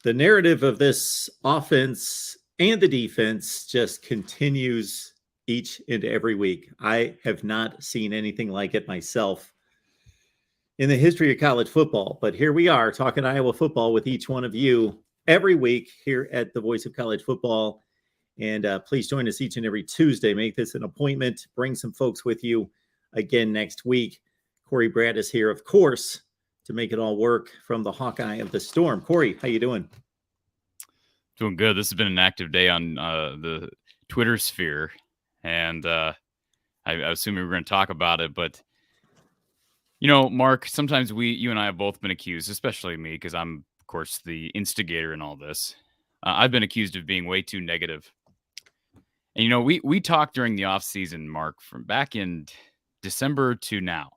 The narrative of this offense and the defense just continues each and every week. I have not seen anything like it myself in the history of college football, but here we are talking Iowa football with each one of you every week here at the Voice of College Football. And please join us each and every Tuesday. Make this an appointment. Bring some folks with you again next week. Corey Brad is here, of course, to make it all work from the Hawkeye of the Storm. Corey, how you doing? Doing good. This has been an active day on the Twitter sphere, and I assume we were going to talk about it. But, you know, Mark, sometimes you and I have both been accused, especially me, because I'm, of course, the instigator in all this. I've been accused of being way too negative. And, you know, we talked during the offseason, Mark, from back in December to now.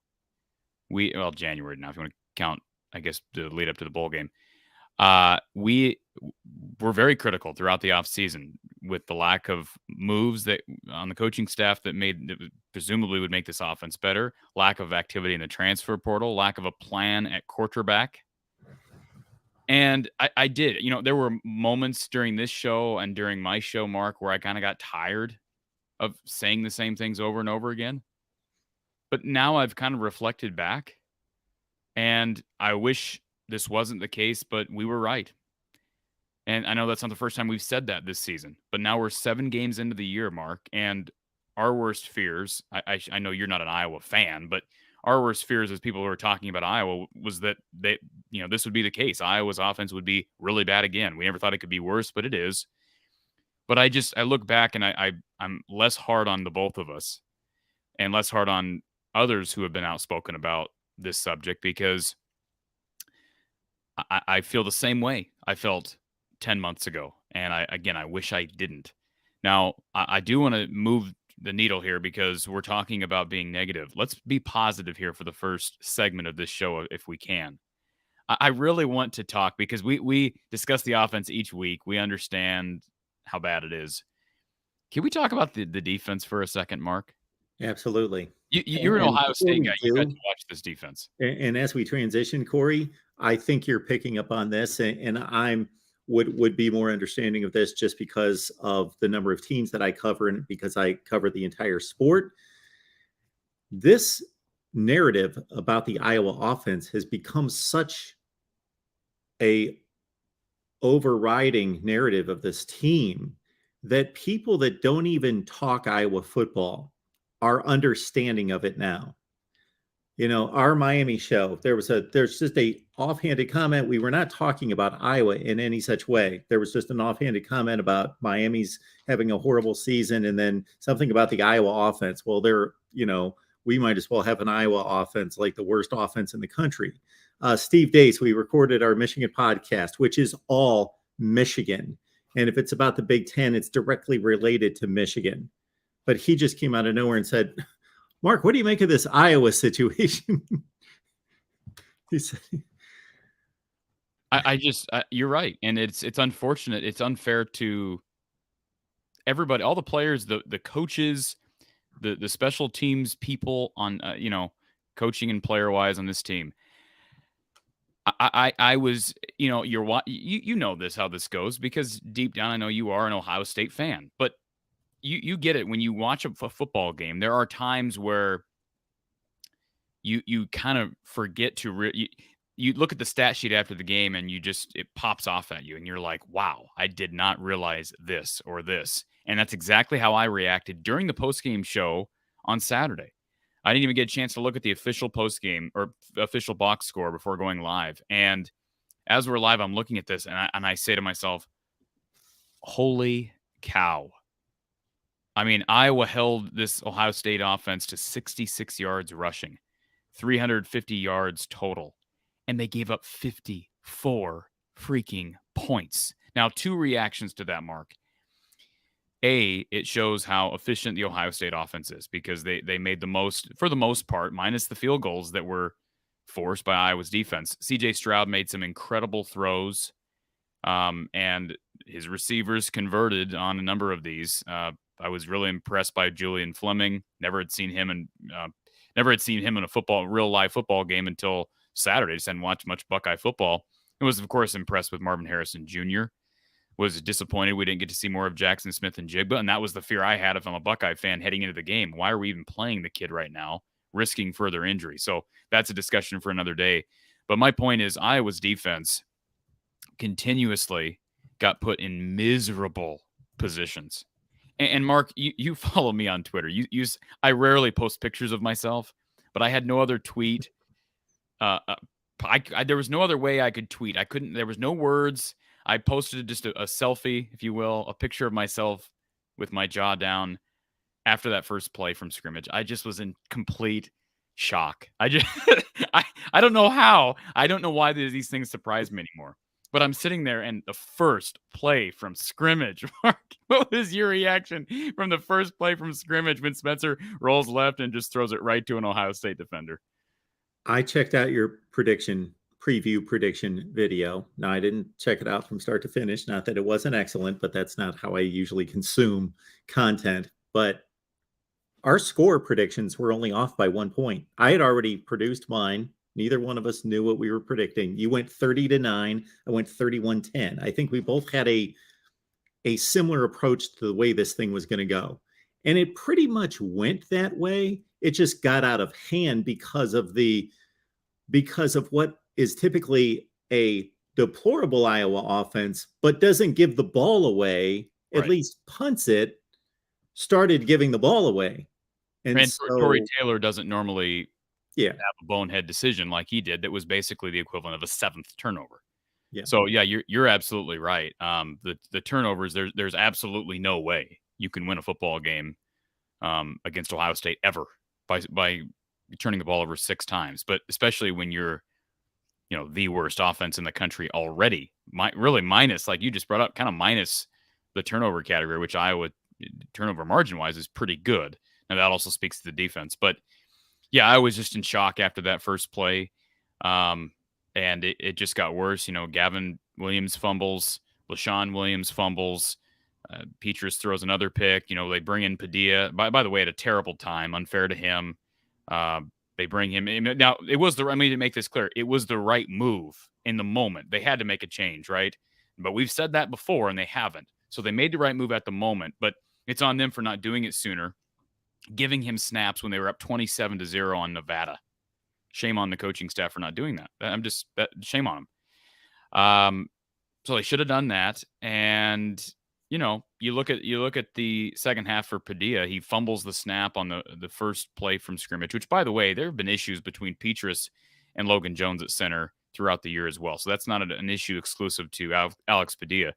January now, if you want to count, I guess, the lead up to the bowl game. We were very critical throughout the offseason with the lack of moves that on the coaching staff that presumably would make this offense better, lack of activity in the transfer portal, lack of a plan at quarterback. And I did. You know, there were moments during this show and during my show, Mark, where I kind of got tired of saying the same things over and over again. But now I've kind of reflected back, and I wish this wasn't the case, but we were right. And I know that's not the first time we've said that this season, but now we're 7 games into the year, Mark, and our worst fears, I know you're not an Iowa fan, but our worst fears as people who are talking about Iowa was that this would be the case. Iowa's offense would be really bad again. We never thought it could be worse, but it is. But I look back and I'm less hard on the both of us and less hard on others who have been outspoken about this subject, because I feel the same way I felt 10 months ago. And I wish I didn't. Now, I do want to move the needle here because we're talking about being negative. Let's be positive here for the first segment of this show, if we can. I really want to talk because we discuss the offense each week. We understand how bad it is. Can we talk about the defense for a second, Mark? Absolutely. You're an Ohio State guy. You got to watch this defense. And as we transition, Corey, I think you're picking up on this, and I'm would be more understanding of this just because of the number of teams that I cover and because I cover the entire sport. This narrative about the Iowa offense has become such a overriding narrative of this team that people that don't even talk Iowa football are understanding of it now. You know, our Miami show, there's just a offhanded comment. We were not talking about Iowa in any such way. There was just an offhanded comment about Miami's having a horrible season and then something about the Iowa offense. Well, we might as well have an Iowa offense like the worst offense in the country. Steve Dace, we recorded our Michigan podcast, which is all Michigan. And if it's about the Big Ten, it's directly related to Michigan. But he just came out of nowhere and said, Mark, what do you make of this Iowa situation? He said, you're right. And it's unfortunate. It's unfair to everybody, all the players, the coaches, the special teams people on, coaching and player wise on this team. I was, you know this, how this goes, because deep down, I know you are an Ohio State fan, but you get it. When you watch a football game, there are times where you kind of forget to you look at the stat sheet after the game and it pops off at you and you're like, wow, I did not realize this or this. And that's exactly how I reacted during the postgame show on Saturday. I didn't even get a chance to look at the official postgame or official box score before going live. And as we're live, I'm looking at this and I say to myself, holy cow. I mean, Iowa held this Ohio State offense to 66 yards rushing, 350 yards total, and they gave up 54 freaking points. Now, 2 reactions to that, Mark. A, it shows how efficient the Ohio State offense is because they made the most, for the most part, minus the field goals that were forced by Iowa's defense. C.J. Stroud made some incredible throws, and his receivers converted on a number of these. I was really impressed by Julian Fleming. Never had seen him in a real live football game until Saturday. Just hadn't watched much Buckeye football. I was, of course, impressed with Marvin Harrison Jr., was disappointed we didn't get to see more of Jackson Smith and Jigba, and that was the fear I had if I'm a Buckeye fan heading into the game. Why are we even playing the kid right now, risking further injury? So that's a discussion for another day. But my point is Iowa's defense continuously got put in miserable positions. And Mark, you follow me on Twitter. I rarely post pictures of myself, but I had no other tweet. There was no other way I could tweet. I couldn't. There was no words. I posted just a selfie, if you will, a picture of myself with my jaw down after that first play from scrimmage. I just was in complete shock. I don't know how. I don't know why these things surprise me anymore. But I'm sitting there, and the first play from scrimmage, Mark, what was your reaction from the first play from scrimmage when Spencer rolls left and just throws it right to an Ohio State defender? I checked out your preview prediction video. Now, I didn't check it out from start to finish. Not that it wasn't excellent, but that's not how I usually consume content. But our score predictions were only off by 1 point. I had already produced mine. Neither one of us knew what we were predicting. You went 30-9. I went 31-10. I think we both had a similar approach to the way this thing was going to go. And it pretty much went that way. It just got out of hand because of what is typically a deplorable Iowa offense, but doesn't give the ball away, at least punts it, started giving the ball away. And so, Tory Taylor doesn't normally have a bonehead decision like he did that was basically the equivalent of a 7th turnover. Yeah. So yeah, you're absolutely right. The turnovers, there's absolutely no way you can win a football game against Ohio State ever by turning the ball over 6 times. But especially when you're, the worst offense in the country already, really minus, like you just brought up, kind of minus the turnover category, which Iowa turnover margin wise is pretty good. Now that also speaks to the defense, but yeah, I was just in shock after that first play. And it just got worse. Gavin Williams fumbles, LaShawn Williams fumbles. Petrus throws another pick. They bring in Padilla. By the way, at a terrible time, unfair to him. They bring him in. Now, it was I mean, to make this clear, it was the right move in the moment. They had to make a change, right? But we've said that before, and they haven't. So they made the right move at the moment, but it's on them for not doing it sooner. Giving him snaps when they were up 27-0 on Nevada. Shame on the coaching staff for not doing that. Shame on them. So they should have done that. And you look at the second half for Padilla. He fumbles the snap on the first play from scrimmage. Which, by the way, there have been issues between Petrus and Logan Jones at center throughout the year as well. So that's not an issue exclusive to Alex Padilla.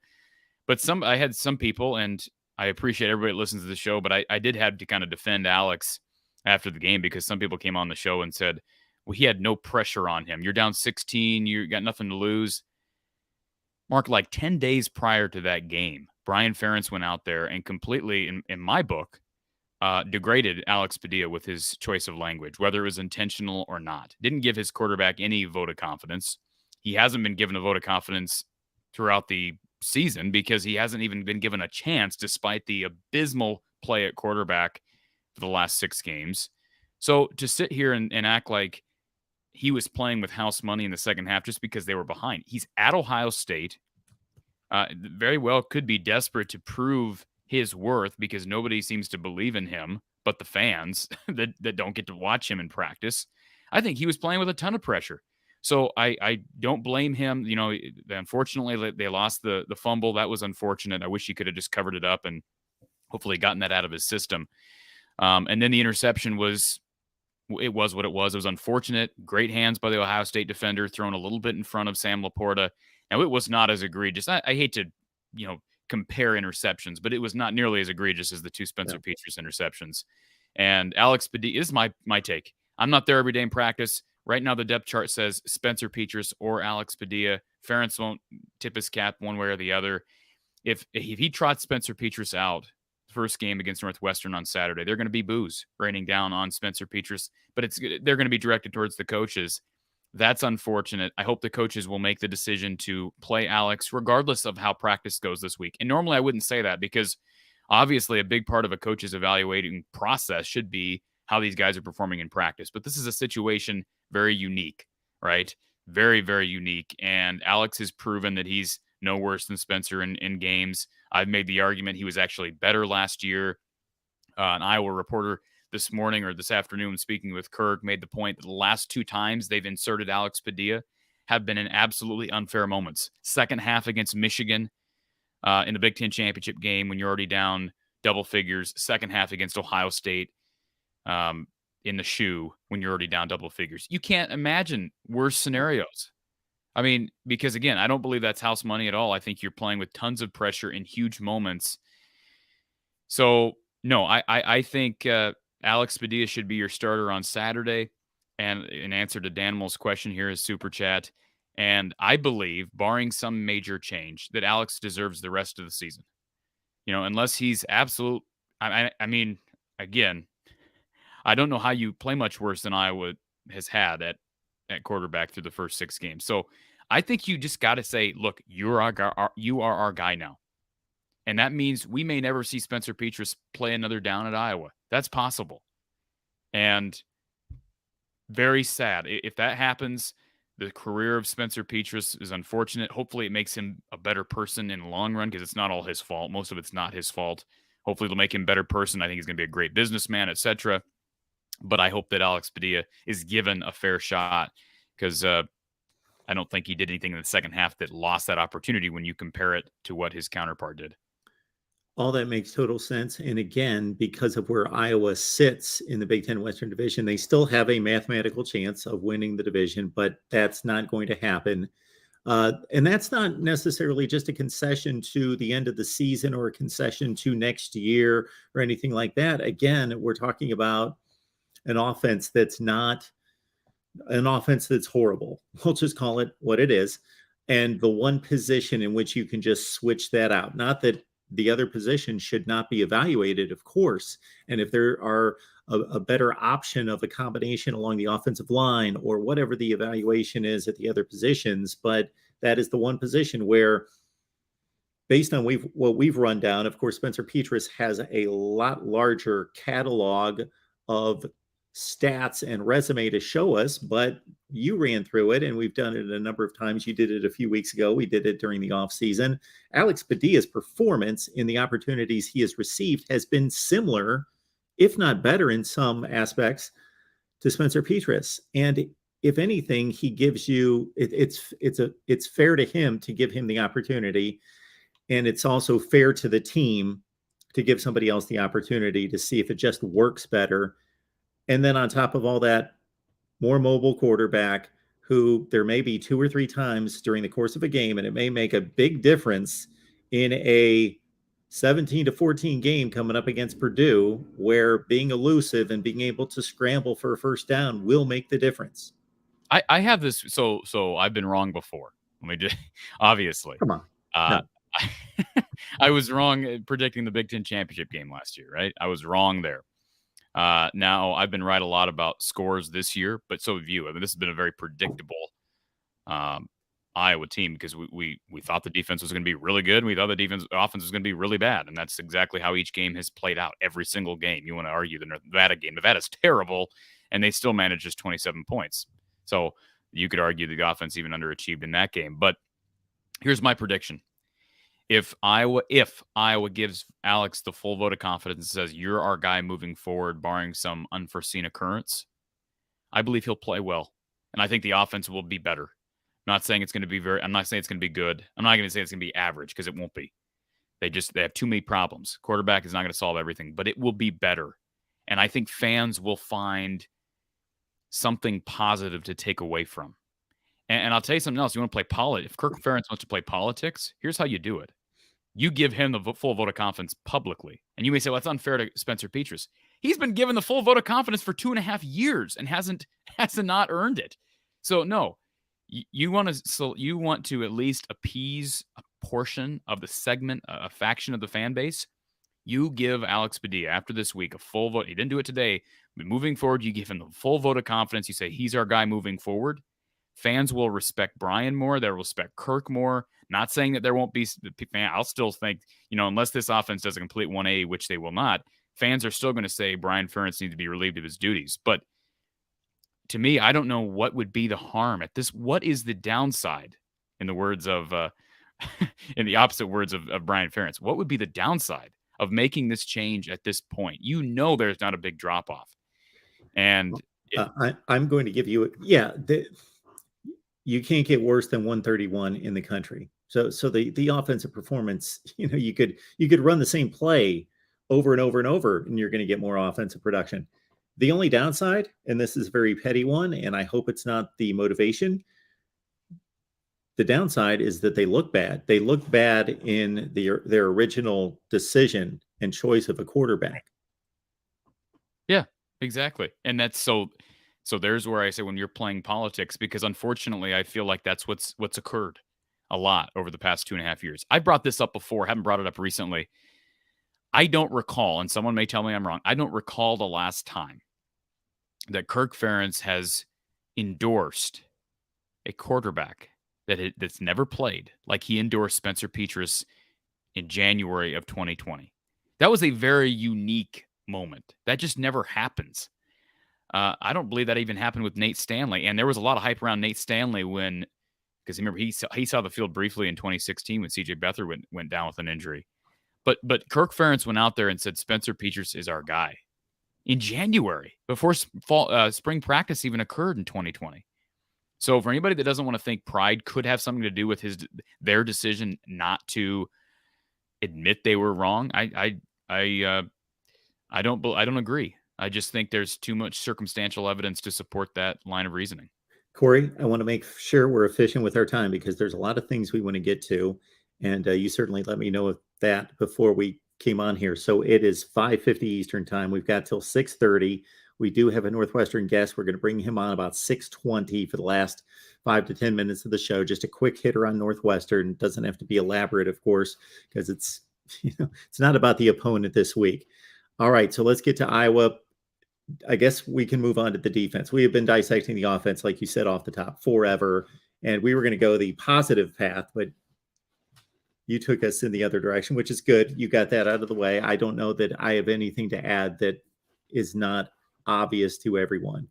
But I had some people, and I appreciate everybody that listens to the show, but I did have to kind of defend Alex after the game because some people came on the show and said, well, he had no pressure on him. You're down 16. You got nothing to lose. Mark, like 10 days prior to that game, Brian Ferentz went out there and completely, in my book, degraded Alex Padilla with his choice of language, whether it was intentional or not. Didn't give his quarterback any vote of confidence. He hasn't been given a vote of confidence throughout the season because he hasn't even been given a chance despite the abysmal play at quarterback for the last 6 games. So to sit here and act like he was playing with house money in the second half just because they were behind. He's at Ohio State. Very well could be desperate to prove his worth because nobody seems to believe in him but the fans that don't get to watch him in practice. I think he was playing with a ton of pressure. So I don't blame him. Unfortunately, they lost the fumble. That was unfortunate. I wish he could have just covered it up and hopefully gotten that out of his system. And then the interception was what it was. It was unfortunate. Great hands by the Ohio State defender, thrown a little bit in front of Sam Laporta. Now, it was not as egregious. I hate to, compare interceptions, but it was not nearly as egregious as the 2 Spencer Petrus interceptions. And Alex Padilla, this is my take. I'm not there every day in practice. Right now, the depth chart says Spencer Petrus or Alex Padilla. Ferentz won't tip his cap one way or the other. If he trots Spencer Petrus out, first game against Northwestern on Saturday, they're going to be boos raining down on Spencer Petrus, but they're going to be directed towards the coaches. That's unfortunate. I hope the coaches will make the decision to play Alex regardless of how practice goes this week. And normally I wouldn't say that because obviously a big part of a coach's evaluating process should be how these guys are performing in practice. But this is a situation very unique, right? Very, very unique. And Alex has proven that he's no worse than Spencer in games. I've made the argument he was actually better last year. An Iowa reporter this morning or this afternoon, speaking with Kirk, made the point that the last 2 times they've inserted Alex Padilla have been in absolutely unfair moments. Second half against Michigan in the Big Ten championship game when you're already down double figures. Second half against Ohio State in the shoe when you're already down double figures. You can't imagine worse scenarios. I mean, because again, I don't believe that's house money at all. I think you're playing with tons of pressure in huge moments. So, no, I think Alex Padilla should be your starter on Saturday. And in answer to Danimals' question here is Super Chat. And I believe, barring some major change, that Alex deserves the rest of the season. Unless he's absolute. I mean, again, I don't know how you play much worse than Iowa has had at quarterback through the first 6 games. So I think you just got to say, look, you are our guy now. And that means we may never see Spencer Petras play another down at Iowa. That's possible. And very sad. If that happens, the career of Spencer Petras is unfortunate. Hopefully it makes him a better person in the long run because it's not all his fault. Most of it's not his fault. Hopefully it'll make him a better person. I think he's going to be a great businessman, etc. But I hope that Alex Padilla is given a fair shot because I don't think he did anything in the second half that lost that opportunity when you compare it to what his counterpart did. All that makes total sense. And again, because of where Iowa sits in the Big Ten Western Division, they still have a mathematical chance of winning the division, but that's not going to happen. And that's not necessarily just a concession to the end of the season or a concession to next year or anything like that. Again, we're talking about an offense that's not an offense that's horrible. We'll just call it what it is. And the one position in which you can just switch that out, not that the other position should not be evaluated, of course. And if there are a better option of a combination along the offensive line or whatever the evaluation is at the other positions, but that is the one position where, based on what we've run down, of course, Spencer Petras has a lot larger catalog of stats and resume to show us, but you ran through it and we've done it a number of times. You did it a few weeks ago. We did it during the offseason. Alex Padilla's performance in the opportunities he has received has been similar, if not better in some aspects, to Spencer Petras. And if anything, he gives you, it's fair to him to give him the opportunity. And it's also fair to the team to give somebody else the opportunity to see if it just works better. And then on top of all that, more mobile quarterback who there may be 2 or 3 times during the course of a game, and it may make a big difference in a 17-14 game coming up against Purdue, where being elusive and being able to scramble for a first down will make the difference. I have this. So I've been wrong before. Let me just, obviously. Come on. No. I was wrong predicting the Big Ten championship game last year, right? I was wrong there. Now I've been right a lot about scores this year, but so have you. I mean, this has been a very predictable Iowa team because we thought the defense was going to be really good. And we thought the offense was going to be really bad. And that's exactly how each game has played out. Every single game. You want to argue the Nevada game. Nevada's terrible, and they still managed just 27 points. So you could argue the offense even underachieved in that game. But here's my prediction. If Iowa gives Alex the full vote of confidence and says, you're our guy moving forward, barring some unforeseen occurrence, I believe he'll play well. And I think the offense will be better. I'm not saying it's going to be I'm not saying it's going to be good. I'm not going to say it's going to be average because it won't be. They have too many problems. Quarterback is not going to solve everything, but it will be better. And I think fans will find something positive to take away from. And I'll tell you something else. You want to play politics. If Kirk Ferentz wants to play politics, here's how you do it. You give him the full vote of confidence publicly. And you may say, well, that's unfair to Spencer Petras. He's been given the full vote of confidence for 2.5 years and has not earned it. So no, you want to at least appease a portion of the segment, a faction of the fan base. You give Alex Padilla after this week a full vote. He didn't do it today, but moving forward, you give him the full vote of confidence. You say he's our guy moving forward. Fans will respect Brian more. They'll respect Kirk more. Not saying that there won't be fans. I'll still think, unless this offense does a complete 180, which they will not, fans are still going to say Brian Ferentz needs to be relieved of his duties. But to me, I don't know what would be the harm at this. What is the downside, in the words of, in the opposite words of Brian Ferentz? What would be the downside of making this change at this point? There's not a big drop off, and I'm going to give you, you can't get worse than 131 in the country. So the offensive performance, you could run the same play over and over and over, and you're going to get more offensive production. The only downside, and this is a very petty one, and I hope it's not the motivation, the downside is that they look bad. They look bad in their original decision and choice of a quarterback. Yeah, exactly. And that's so there's where I say, when you're playing politics, because unfortunately I feel like that's what's occurred a lot over the past 2.5 years. I brought this up before, haven't brought it up recently. I don't recall, and someone may tell me I'm wrong, I don't recall the last time that Kirk Ferentz has endorsed a quarterback that's never played, like he endorsed Spencer Petras in January of 2020. That was a very unique moment. That just never happens. I don't believe that even happened with Nate Stanley. And there was a lot of hype around Nate Stanley because remember, he saw the field briefly in 2016 when CJ Beathard went down with an injury. But Kirk Ferentz went out there and said Spencer Petras is our guy in January, before spring practice even occurred in 2020. So for anybody that doesn't want to think pride could have something to do with their decision not to admit they were wrong, I don't agree. I just think there's too much circumstantial evidence to support that line of reasoning. Corey, I want to make sure we're efficient with our time, because there's a lot of things we want to get to. And you certainly let me know of that before we came on here. So it is 5:50 Eastern time. We've got till 6:30. We do have a Northwestern guest. We're going to bring him on about 6:20 for the last 5 to 10 minutes of the show. Just a quick hitter on Northwestern. Doesn't have to be elaborate, of course, because it's not about the opponent this week. All right, so let's get to Iowa. I guess we can move on to the defense. We have been dissecting the offense, like you said, off the top forever, and we were going to go the positive path, but you took us in the other direction, which is good. You got that out of the way. I don't know that I have anything to add that is not obvious to everyone.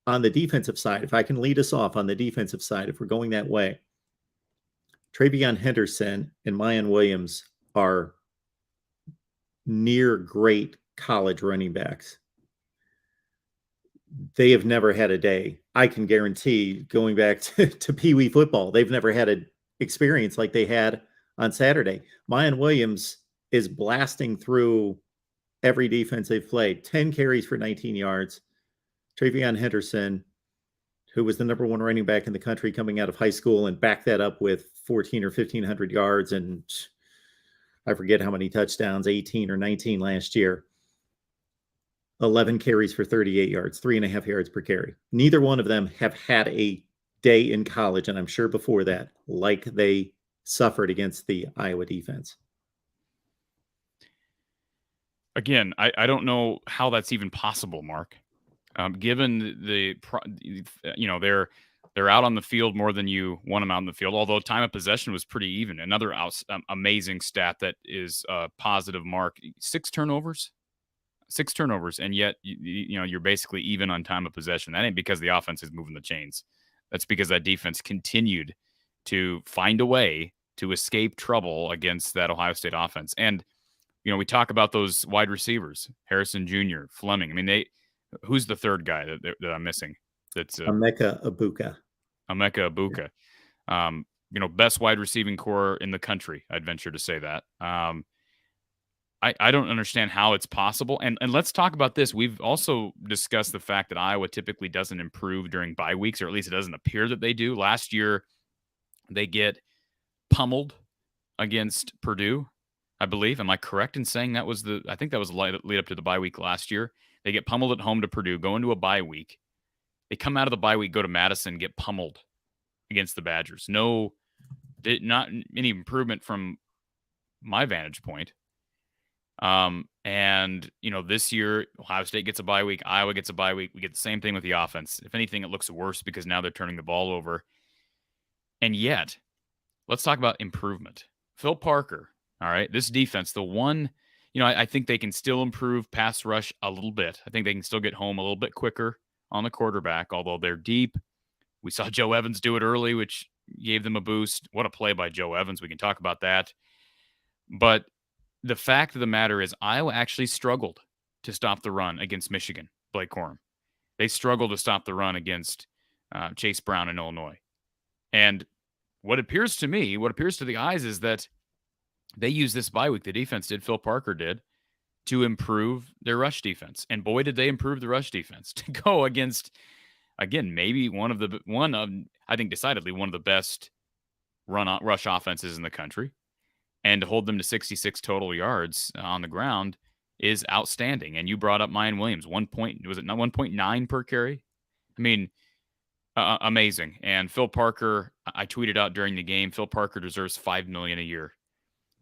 On the defensive side, if I can lead us off on the defensive side, if we're going that way, Travion Henderson and Mayan Williams are near great college running backs. They have never had a day. I can guarantee, going back to Pee Wee football, they've never had an experience like they had on Saturday. Mayan Williams is blasting through every defense they've played. 10 carries for 19 yards. Travion Henderson, who was the number one running back in the country coming out of high school, and backed that up with 1,400 or 1,500 yards and I forget how many touchdowns, 18 or 19 last year. 11 carries for 38 yards, 3.5 yards per carry. Neither one of them have had a day in college, and I'm sure before that, like they suffered against the Iowa defense. Again, I don't know how that's even possible, Mark. Given they're out on the field more than you want them out on the field, although time of possession was pretty even. Another amazing stat that is positive, Mark. 6 turnovers, and yet you're basically even on time of possession. That ain't because the offense is moving the chains. That's because that defense continued to find a way to escape trouble against that Ohio State offense. And we talk about those wide receivers, Harrison Jr., Fleming. I mean, who's the third guy that I'm missing? That's Emeka Egbuka. Best wide receiving core in the country. I'd venture to say that. I don't understand how it's possible. And let's talk about this. We've also discussed the fact that Iowa typically doesn't improve during bye weeks, or at least it doesn't appear that they do. Last year, they get pummeled against Purdue, I believe. Am I correct in saying that was I think that was the lead up to the bye week last year. They get pummeled at home to Purdue, go into a bye week. They come out of the bye week, go to Madison, get pummeled against the Badgers. Not any improvement from my vantage point. And this year, Ohio State gets a bye week, Iowa gets a bye week. We get the same thing with the offense. If anything, it looks worse because now they're turning the ball over. And yet, let's talk about improvement. Phil Parker, all right, this defense, the one, I think they can still improve pass rush a little bit. I think they can still get home a little bit quicker on the quarterback, although they're deep. We saw Joe Evans do it early, which gave them a boost. What a play by Joe Evans. We can talk about that. But the fact of the matter is Iowa actually struggled to stop the run against Michigan, Blake Corum. They struggled to stop the run against Chase Brown in Illinois. And what appears to the eyes is that they used this bye week, the defense did, Phil Parker did, to improve their rush defense. And boy, did they improve the rush defense to go against, again, maybe I think decidedly one of the best rush offenses in the country. And to hold them to 66 total yards on the ground is outstanding. And you brought up Mayan Williams, 1.9 per carry? I mean, amazing. And Phil Parker, I tweeted out during the game, Phil Parker deserves $5 million a year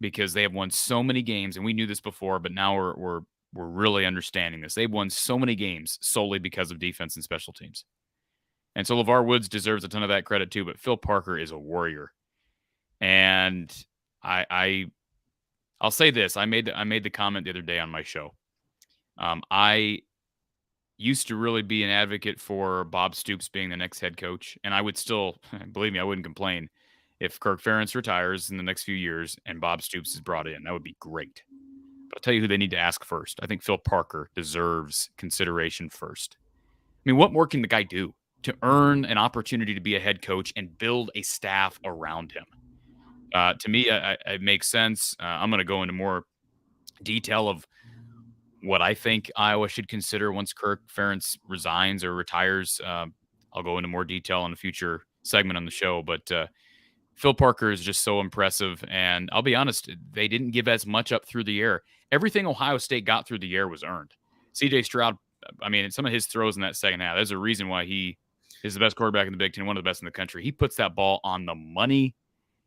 because they have won so many games, and we knew this before, but now we're really understanding this. They've won so many games solely because of defense and special teams. And so LeVar Woods deserves a ton of that credit too, but Phil Parker is a warrior. And I'll say this. I made the comment the other day on my show. I used to really be an advocate for Bob Stoops being the next head coach. And I would still, believe me, I wouldn't complain if Kirk Ferentz retires in the next few years and Bob Stoops is brought in. That would be great. But I'll tell you who they need to ask first. I think Phil Parker deserves consideration first. I mean, what more can the guy do to earn an opportunity to be a head coach and build a staff around him? To me, it makes sense. I'm going to go into more detail of what I think Iowa should consider once Kirk Ferentz resigns or retires. I'll go into more detail in a future segment on the show. But Phil Parker is just so impressive. And I'll be honest, they didn't give as much up through the air. Everything Ohio State got through the air was earned. C.J. Stroud, I mean, some of his throws in that second half, there's a reason why he is the best quarterback in the Big Ten, one of the best in the country. He puts that ball on the money.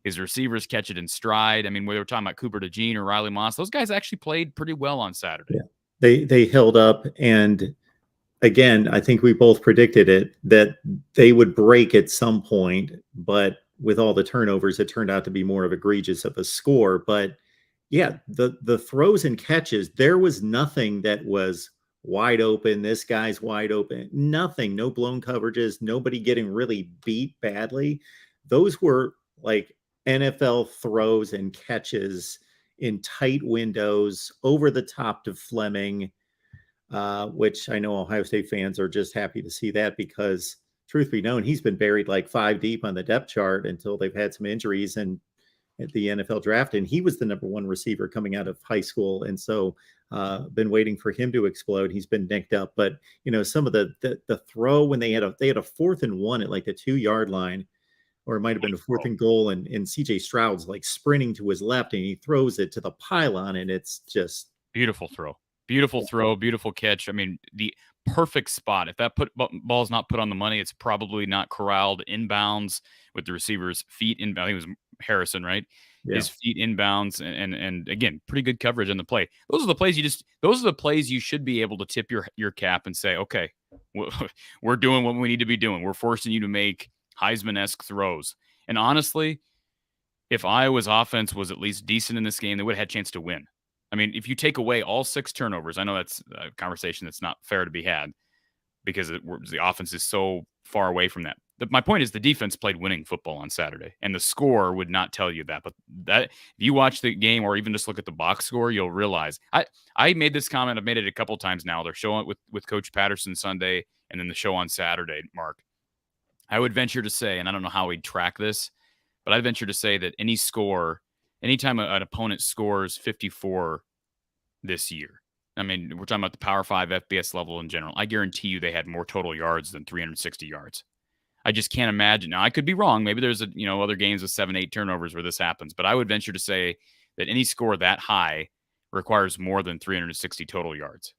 His receivers catch it in stride. I mean, whether we're talking about Cooper DeJean or Riley Moss, those guys actually played pretty well on Saturday. Yeah. They held up. And again, I think we both predicted it, that they would break at some point. But with all the turnovers, it turned out to be more of egregious of a score. But yeah, the throws and catches, there was nothing that was wide open. This guy's wide open. Nothing. No blown coverages. Nobody getting really beat badly. Those were like NFL throws and catches in tight windows over the top to Fleming, which I know Ohio State fans are just happy to see that because, truth be known, he's been buried like 5 deep on the depth chart until they've had some injuries and at the NFL draft. And he was the number 1 receiver coming out of high school. And so been waiting for him to explode. He's been nicked up. But, you know, some of the throw when they had a 4th and 1 at like the 2-yard line, or it might have been a 4th and goal, and C.J. Stroud's like sprinting to his left, and he throws it to the pylon, and it's just beautiful throw, beautiful catch. I mean, the perfect spot. If that ball's not put on the money, it's probably not corralled inbounds with the receiver's feet in. I think it was Harrison, right? Yeah. His feet inbounds, and again, pretty good coverage on the play. Those are the plays you should be able to tip your cap and say, okay, we're doing what we need to be doing. We're forcing you to make Heisman-esque throws. And honestly, if Iowa's offense was at least decent in this game, they would have had a chance to win. I mean, if you take away all 6 turnovers, I know that's a conversation that's not fair to be had because the offense is so far away from that. My point is the defense played winning football on Saturday, and the score would not tell you that. But that if you watch the game or even just look at the box score, you'll realize. I made this comment. I've made it a couple times now. They're showing it with Coach Patterson Sunday and then the show on Saturday, Mark. I would venture to say, and I don't know how we'd track this, but I'd venture to say that anytime an opponent scores 54 this year, I mean, we're talking about the Power 5 FBS level in general, I guarantee you they had more total yards than 360 yards. I just can't imagine. Now, I could be wrong. Maybe there's other games with 7-8 turnovers where this happens, but I would venture to say that any score that high requires more than 360 total yards.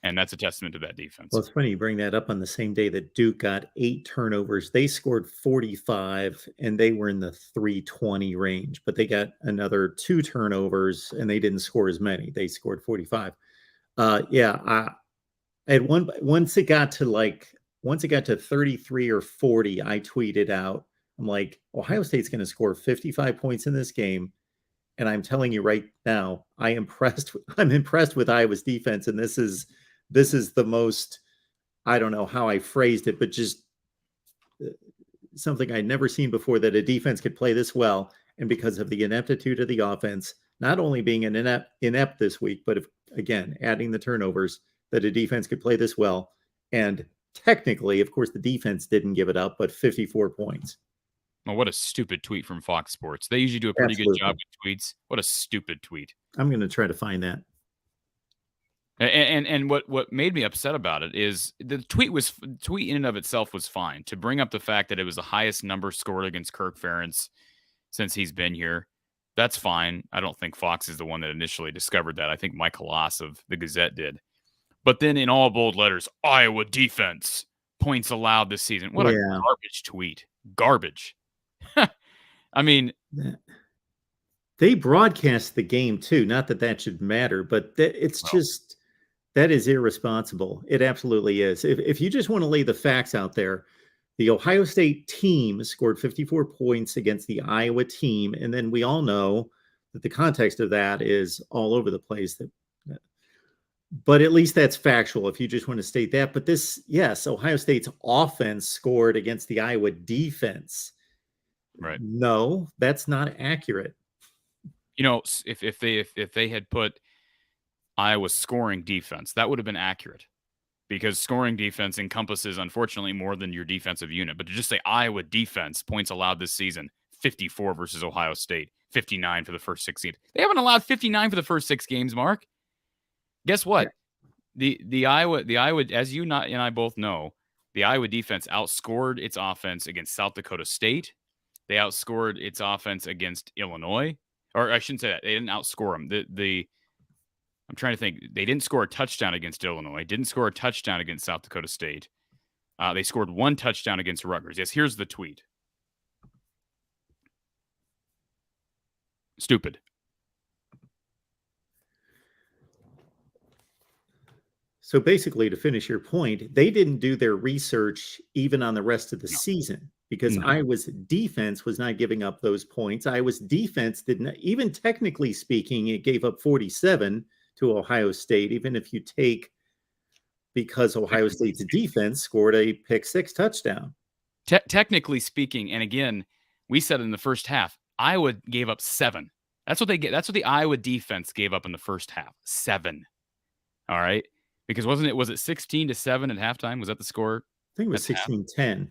And that's a testament to that defense. Well, it's funny you bring that up on the same day that Duke got 8 turnovers. They scored 45, and they were in the 320 range. But they got another 2 turnovers, and they didn't score as many. They scored 45. Once it got to 33 or 40, I tweeted out, I'm like, Ohio State's going to score 55 points in this game. And I'm telling you right now, I'm impressed with Iowa's defense, and this is the most I don't know how I phrased it, but just something I'd never seen before, that a defense could play this well. And because of the ineptitude of the offense, not only being an inept this week, but if, again, adding the turnovers, that a defense could play this well. And technically, of course, the defense didn't give it up, but 54 points. Oh, what a stupid tweet from Fox Sports. They usually do a pretty good job with tweets. What a stupid tweet. I'm going to try to find that. And what made me upset about it is the tweet in and of itself was fine. To bring up the fact that it was the highest number scored against Kirk Ferentz since he's been here, that's fine. I don't think Fox is the one that initially discovered that. I think Mike Halas of the Gazette did. But then in all bold letters, Iowa defense points allowed this season. What a garbage tweet. Garbage. I mean, they broadcast the game too. Not that that should matter, but it's just, that is irresponsible. It absolutely is. If you just want to lay the facts out there, the Ohio State team scored 54 points against the Iowa team. And then we all know that the context of that is all over the place. But at least that's factual if you just want to state that. But this, yes, Ohio State's offense scored against the Iowa defense. Right. No, that's not accurate. You know, if they had put Iowa's scoring defense, that would have been accurate, because scoring defense encompasses, unfortunately, more than your defensive unit. But to just say Iowa defense points allowed this season, 54 versus Ohio State, 59 for the first 6 games. They haven't allowed 59 for the first 6 games, Mark. Guess what? Yeah. The Iowa, as you and I both know, the Iowa defense outscored its offense against South Dakota State. They outscored its offense against Illinois. Or I shouldn't say that. They didn't outscore them. I'm trying to think. They didn't score a touchdown against Illinois. Didn't score a touchdown against South Dakota State. They scored 1 touchdown against Rutgers. Yes, here's the tweet. Stupid. So basically, to finish your point, they didn't do their research even on the rest of the season, because Iowa's defense was not giving up those points. Iowa's defense didn't, even technically speaking, it gave up 47 to Ohio State, even if you take, because Ohio State's defense scored a pick-6 touchdown. Technically speaking, and again, we said in the first half, Iowa gave up 7. That's what they get. That's what the Iowa defense gave up in the first half. 7. All right. Because was it 16-7 at halftime? Was that the score? I think it was 16-10.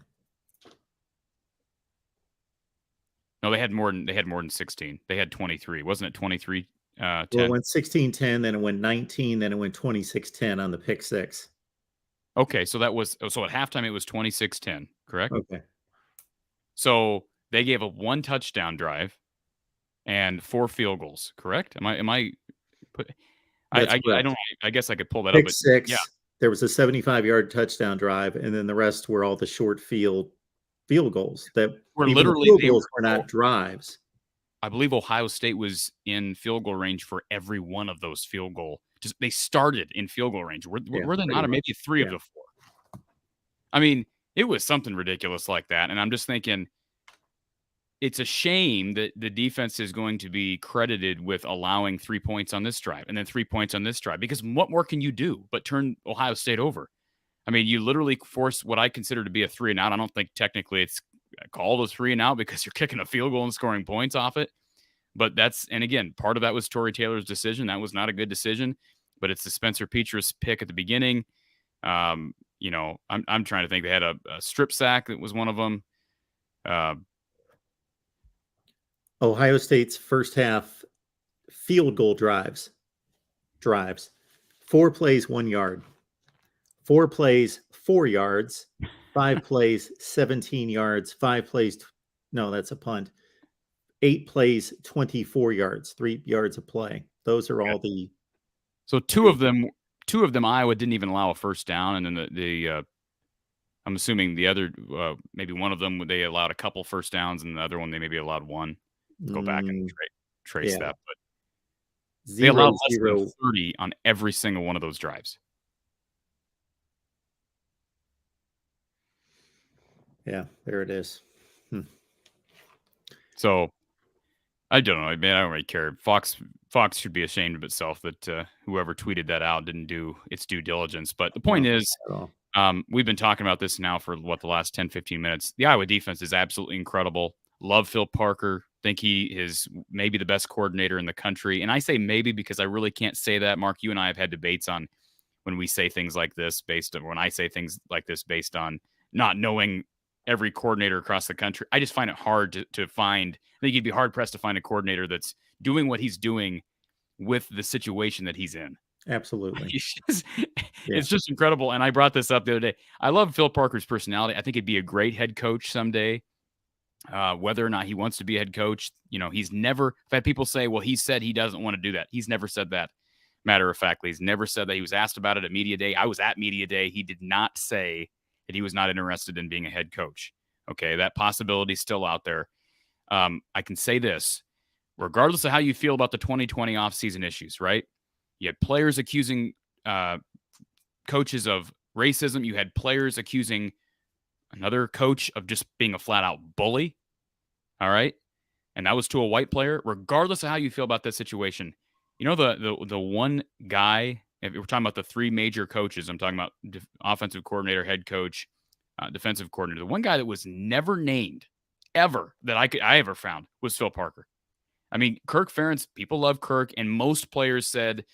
No, they had more than 16. They had 23. Wasn't it 23? 10? Well, it went 16-10, then it went 19, then it went 26-10 on the pick 6. Okay, so at halftime it was 26-10, correct? Okay. So they gave up 1 touchdown drive and 4 field goals, correct? I don't. I guess I could pull that pick up. But 6. Yeah. There was a 75-yard touchdown drive, and then the rest were all the short field goals that were literally field goals were not drives. I believe Ohio State was in field goal range for every one of those field goal. They started in field goal range. Were they not? Or maybe 3 of the 4. I mean, it was something ridiculous like that. And I'm just thinking, it's a shame that the defense is going to be credited with allowing 3 points on this drive and then 3 points on this drive, because what more can you do but turn Ohio State over? I mean, you literally force what I consider to be a 3-and-out. I don't think technically it's called a 3-and-out because you're kicking a field goal and scoring points off it. But and again, part of that was Tory Taylor's decision. That was not a good decision, but it's the Spencer Petras pick at the beginning. I'm trying to think. They had a strip sack that was one of them. Ohio State's first half field goal drives. 4 plays, 1 yard. 4 plays, 4 yards. 5 plays, 17 yards. 5 plays, no, that's a punt. 8 plays, 24 yards. 3 yards a play. Those are all the. So two of them, Iowa didn't even allow a first down, and then I'm assuming the other, maybe one of them, they allowed a couple first downs, and the other one they maybe allowed 1. Go back and trace that, but they allowed less than 30 on every single one of those drives. Yeah, there it is. So I don't know, man. I don't really care. Fox should be ashamed of itself that whoever tweeted that out didn't do its due diligence. But the point is, We've been talking about this now for the last 10, 15 minutes. The Iowa defense is absolutely incredible. Love Phil Parker. Think he is maybe the best coordinator in the country. And I say maybe because I really can't say that. Mark, you and I have had debates on when we say things like this when I say things like this based on not knowing every coordinator across the country. I just find it hard to find. I think you'd be hard pressed to find a coordinator that's doing what he's doing with the situation that he's in. Absolutely. It's just incredible. And I brought this up the other day. I love Phil Parker's personality. I think he'd be a great head coach someday. Whether or not he wants to be a head coach, he's never. I've had people say, well, he said he doesn't want to do that. He's never said that. Matter of fact, he's never said that. He was asked about it at Media Day. I was at Media Day. He did not say that he was not interested in being a head coach. Okay, that possibility is still out there. I can say this, regardless of how you feel about the 2020 offseason issues, right? You had players accusing coaches of racism. You had players accusing another coach of just being a flat-out bully. All right? And that was to a white player. Regardless of how you feel about that situation, the one guy, if we're talking about the three major coaches, I'm talking about offensive coordinator, head coach, defensive coordinator. The one guy that was never named ever that I ever found was Phil Parker. I mean, Kirk Ferentz, people love Kirk, and most players said,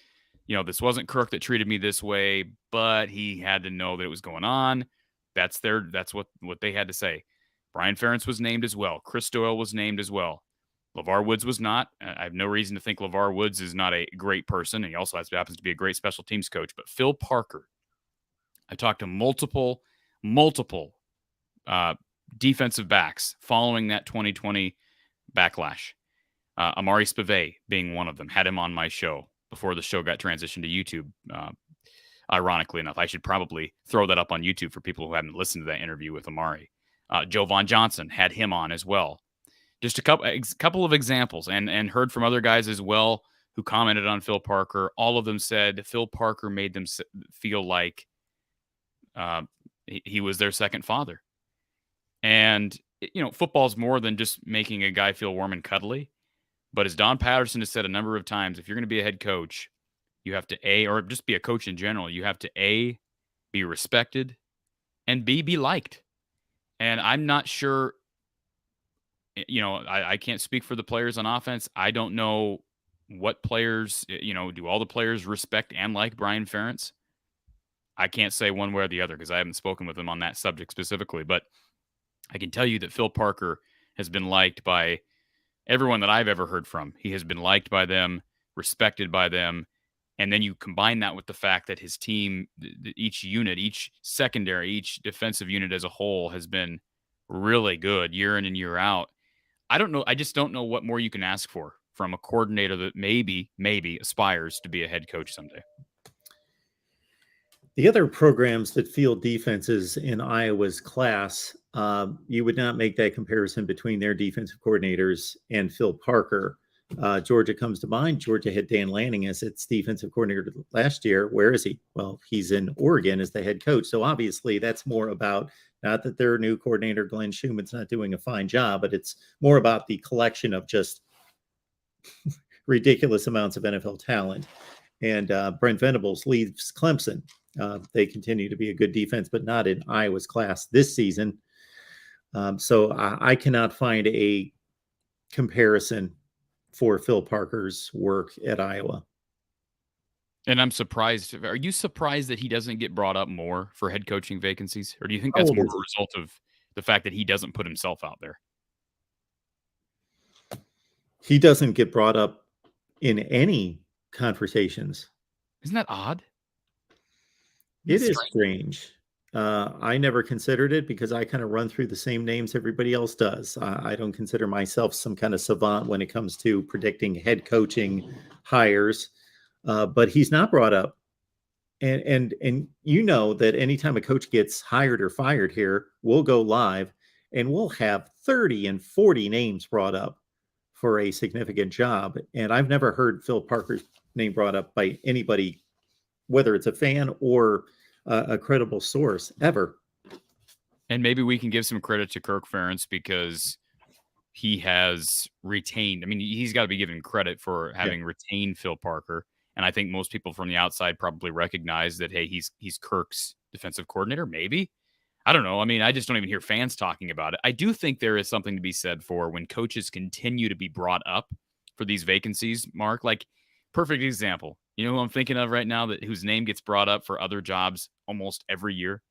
this wasn't Kirk that treated me this way, but he had to know that it was going on. That's what they had to say. Brian Ferentz was named as well. Chris Doyle was named as well. LeVar Woods was not. I have no reason to think LeVar Woods is not a great person, and he also happens to be a great special teams coach. But Phil Parker, I talked to multiple defensive backs following that 2020 backlash. Amari Spivey being one of them. Had him on my show before the show got transitioned to YouTube. Ironically enough, I should probably throw that up on YouTube for people who haven't listened to that interview with Amari. Joe Von Johnson had him on as well. Just a couple of examples, and heard from other guys as well who commented on Phil Parker. All of them said Phil Parker made them feel like he was their second father. And, football's more than just making a guy feel warm and cuddly. But as Don Patterson has said a number of times, if you're going to be a head coach, you have to or just be a coach in general, you have to be respected, and be liked. And I'm not sure, I can't speak for the players on offense. I don't know what players, do all the players respect and like Brian Ferentz? I can't say one way or the other because I haven't spoken with him on that subject specifically. But I can tell you that Phil Parker has been liked by everyone that I've ever heard from. He has been liked by them, respected by them. And then you combine that with the fact that his team, each unit, each secondary, each defensive unit as a whole has been really good year in and year out. I don't know. I just don't know what more you can ask for from a coordinator that maybe aspires to be a head coach someday. The other programs that field defenses in Iowa's class, you would not make that comparison between their defensive coordinators and Phil Parker. Georgia comes to mind. Georgia had Dan Lanning as its defensive coordinator last year. Where is he? Well, he's in Oregon as the head coach. So obviously that's more about, not that their new coordinator, Glenn Schumann's not doing a fine job, but it's more about the collection of just ridiculous amounts of NFL talent. And Brent Venables leaves Clemson. They continue to be a good defense, but not in Iowa's class this season. So I cannot find a comparison for Phil Parker's work at Iowa. And I'm surprised. Are you surprised that he doesn't get brought up more for head coaching vacancies? Or do you think that's more a result of the fact that he doesn't put himself out there? He doesn't get brought up in any conversations. Isn't that odd? It is strange. I never considered it because I kind of run through the same names everybody else does. I don't consider myself some kind of savant when it comes to predicting head coaching hires, but he's not brought up. And you know that anytime a coach gets hired or fired here, we'll go live and we'll have 30 and 40 names brought up for a significant job. And I've never heard Phil Parker's name brought up by anybody, whether it's a fan or a credible source, ever. And maybe we can give some credit to Kirk Ferentz because he has retained. I mean, he's got to be given credit for having retained Phil Parker. And I think most people from the outside probably recognize that, hey, he's Kirk's defensive coordinator, maybe. I don't know. I mean, I just don't even hear fans talking about it. I do think there is something to be said for when coaches continue to be brought up for these vacancies, Mark. Like, perfect example. You know who I'm thinking of right now, that whose name gets brought up for other jobs almost every year?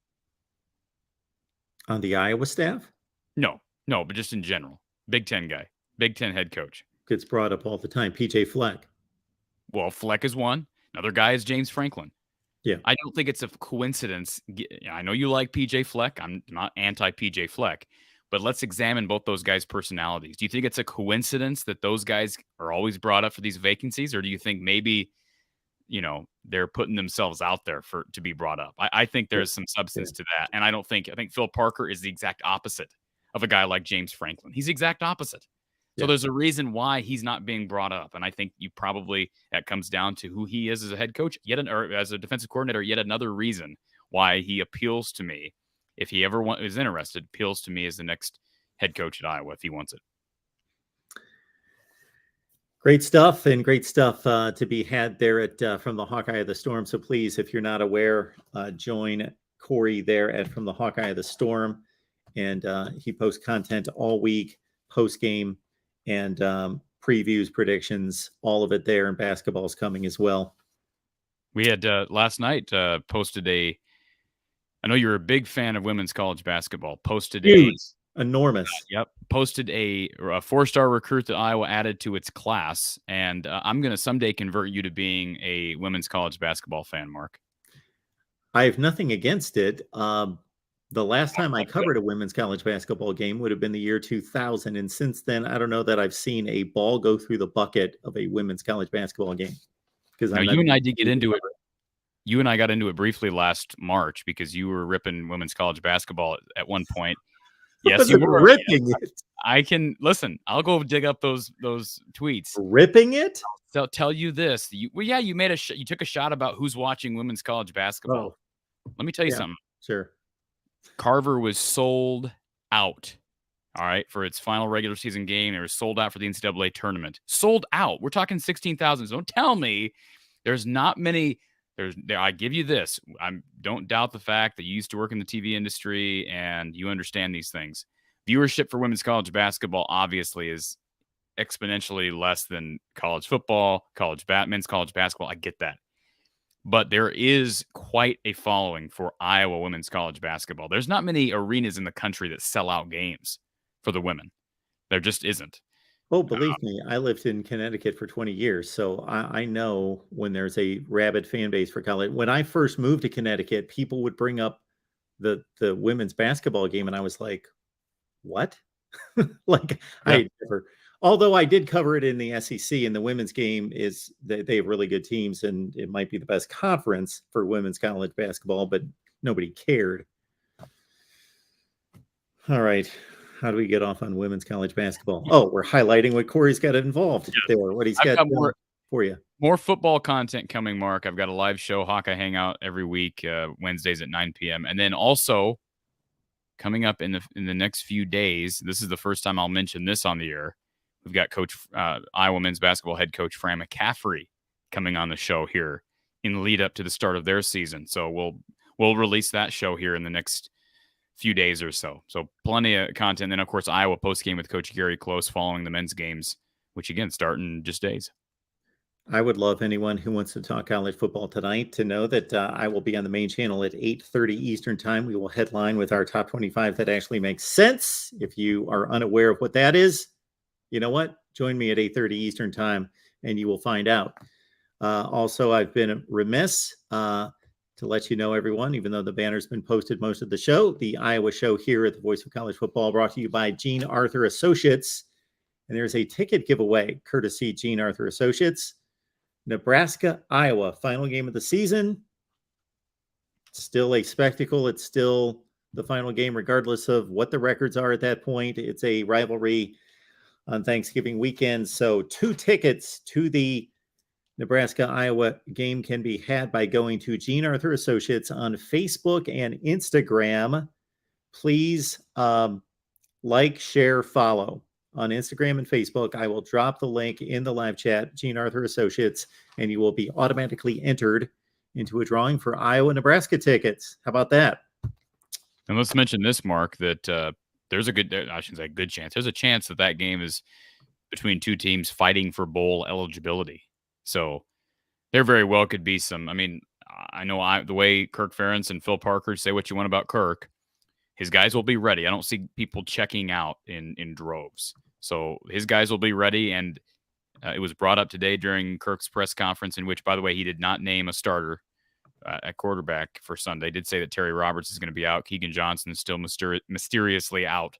On the Iowa staff? No, but just in general. Big Ten guy, Big Ten head coach. Gets brought up all the time. PJ Fleck. Well, Fleck is one. Another guy is James Franklin. Yeah. I don't think it's a coincidence. I know you like PJ Fleck. I'm not anti PJ Fleck, but let's examine both those guys' personalities. Do you think it's a coincidence that those guys are always brought up for these vacancies, or do you think maybe, they're putting themselves out there to be brought up? I think there's some substance to that, and I think Phil Parker is the exact opposite of a guy like James Franklin. He's the exact opposite. So there's a reason why he's not being brought up. And I think that comes down to who he is as a head coach, or as a defensive coordinator, yet another reason why he appeals to me. If he ever is interested, appeals to me as the next head coach at Iowa if he wants it. Great stuff to be had there at from the Hawkeye of the Storm. So please, if you're not aware, join Corey there at From the Hawkeye of the Storm. And he posts content all week, post game, and previews, predictions, all of it there. And basketball's coming as well. We had last night posted I know you're a big fan of women's college basketball. Posted enormous. Posted a 4-star recruit that Iowa added to its class. And I'm going to someday convert you to being a women's college basketball fan, Mark. I have nothing against it. The last time I covered a women's college basketball game would have been the year 2000. And since then, I don't know that I've seen a ball go through the bucket of a women's college basketball game. Because you and I did get into it. You and I got into it briefly last March because you were ripping women's college basketball at one point. Yes, you were ripping it. I can listen. I'll go dig up those tweets. Ripping it? I'll tell you this. You made you took a shot about who's watching women's college basketball. Let me tell you something. Sure. Carver was sold out, all right, for its final regular season game. It was sold out for the NCAA tournament. Sold out. We're talking 16,000. So don't tell me there's not many. I give you this. Don't doubt the fact that you used to work in the TV industry and you understand these things. Viewership for women's college basketball obviously is exponentially less than college football, men's college basketball. I get that. But there is quite a following for Iowa women's college basketball. There's not many arenas in the country that sell out games for the women. There just isn't. Oh, believe me, I lived in Connecticut for 20 years, so I know when there's a rabid fan base for college. When I first moved to Connecticut, people would bring up the women's basketball game, and I was like, what? I never... Although I did cover it in the SEC, and the women's game they have really good teams, and it might be the best conference for women's college basketball, but nobody cared. All right. How do we get off on women's college basketball? Oh, we're highlighting what Corey's got involved there, what he's got for you. More football content coming, Mark. I've got a live show, Hawkeye Hangout, every week, Wednesdays at 9 p.m. And then also coming up in the next few days, this is the first time I'll mention this on the air. We've got Iowa men's basketball head coach Fran McCaffrey coming on the show here in lead up to the start of their season. So we'll release that show here in the next few days or so. So plenty of content. And then, of course, Iowa postgame with Coach Gary Close following the men's games, which, again, start in just days. I would love anyone who wants to talk college football tonight to know that I will be on the main channel at 8:30 Eastern time. We will headline with our top 25 that actually makes sense. If you are unaware of what that is, you know what? Join me at 8:30 Eastern time and you will find out. Also, I've been remiss to let you know, everyone, even though the banner's been posted most of the show, the Iowa show here at the Voice of College Football brought to you by Gene Arthur Associates. And there's a ticket giveaway courtesy Gene Arthur Associates. Nebraska, Iowa, final game of the season. It's still a spectacle. It's still the final game, regardless of what the records are at that point. It's a rivalry on Thanksgiving weekend. So 2 tickets to the Nebraska-Iowa game can be had by going to Gene Arthur Associates on Facebook and Instagram. Please like, share, follow. on Instagram and Facebook. I will drop the link in the live chat, Gene Arthur Associates, and you will be automatically entered into a drawing for Iowa-Nebraska tickets. How about that? And let's mention this, Mark, that there's a good, I shouldn't say good chance. There's a chance that that game is between two teams fighting for bowl eligibility. So there very well could be some. I mean, I know the way Kirk Ferentz and Phil Parker, say what you want about Kirk, his guys will be ready. I don't see people checking out in droves. So his guys will be ready. And it was brought up today during Kirk's press conference, in which, by the way, he did not name a starter at quarterback for Sunday. Did say that Terry Roberts is going to be out. Keegan Johnson is still mysteriously out.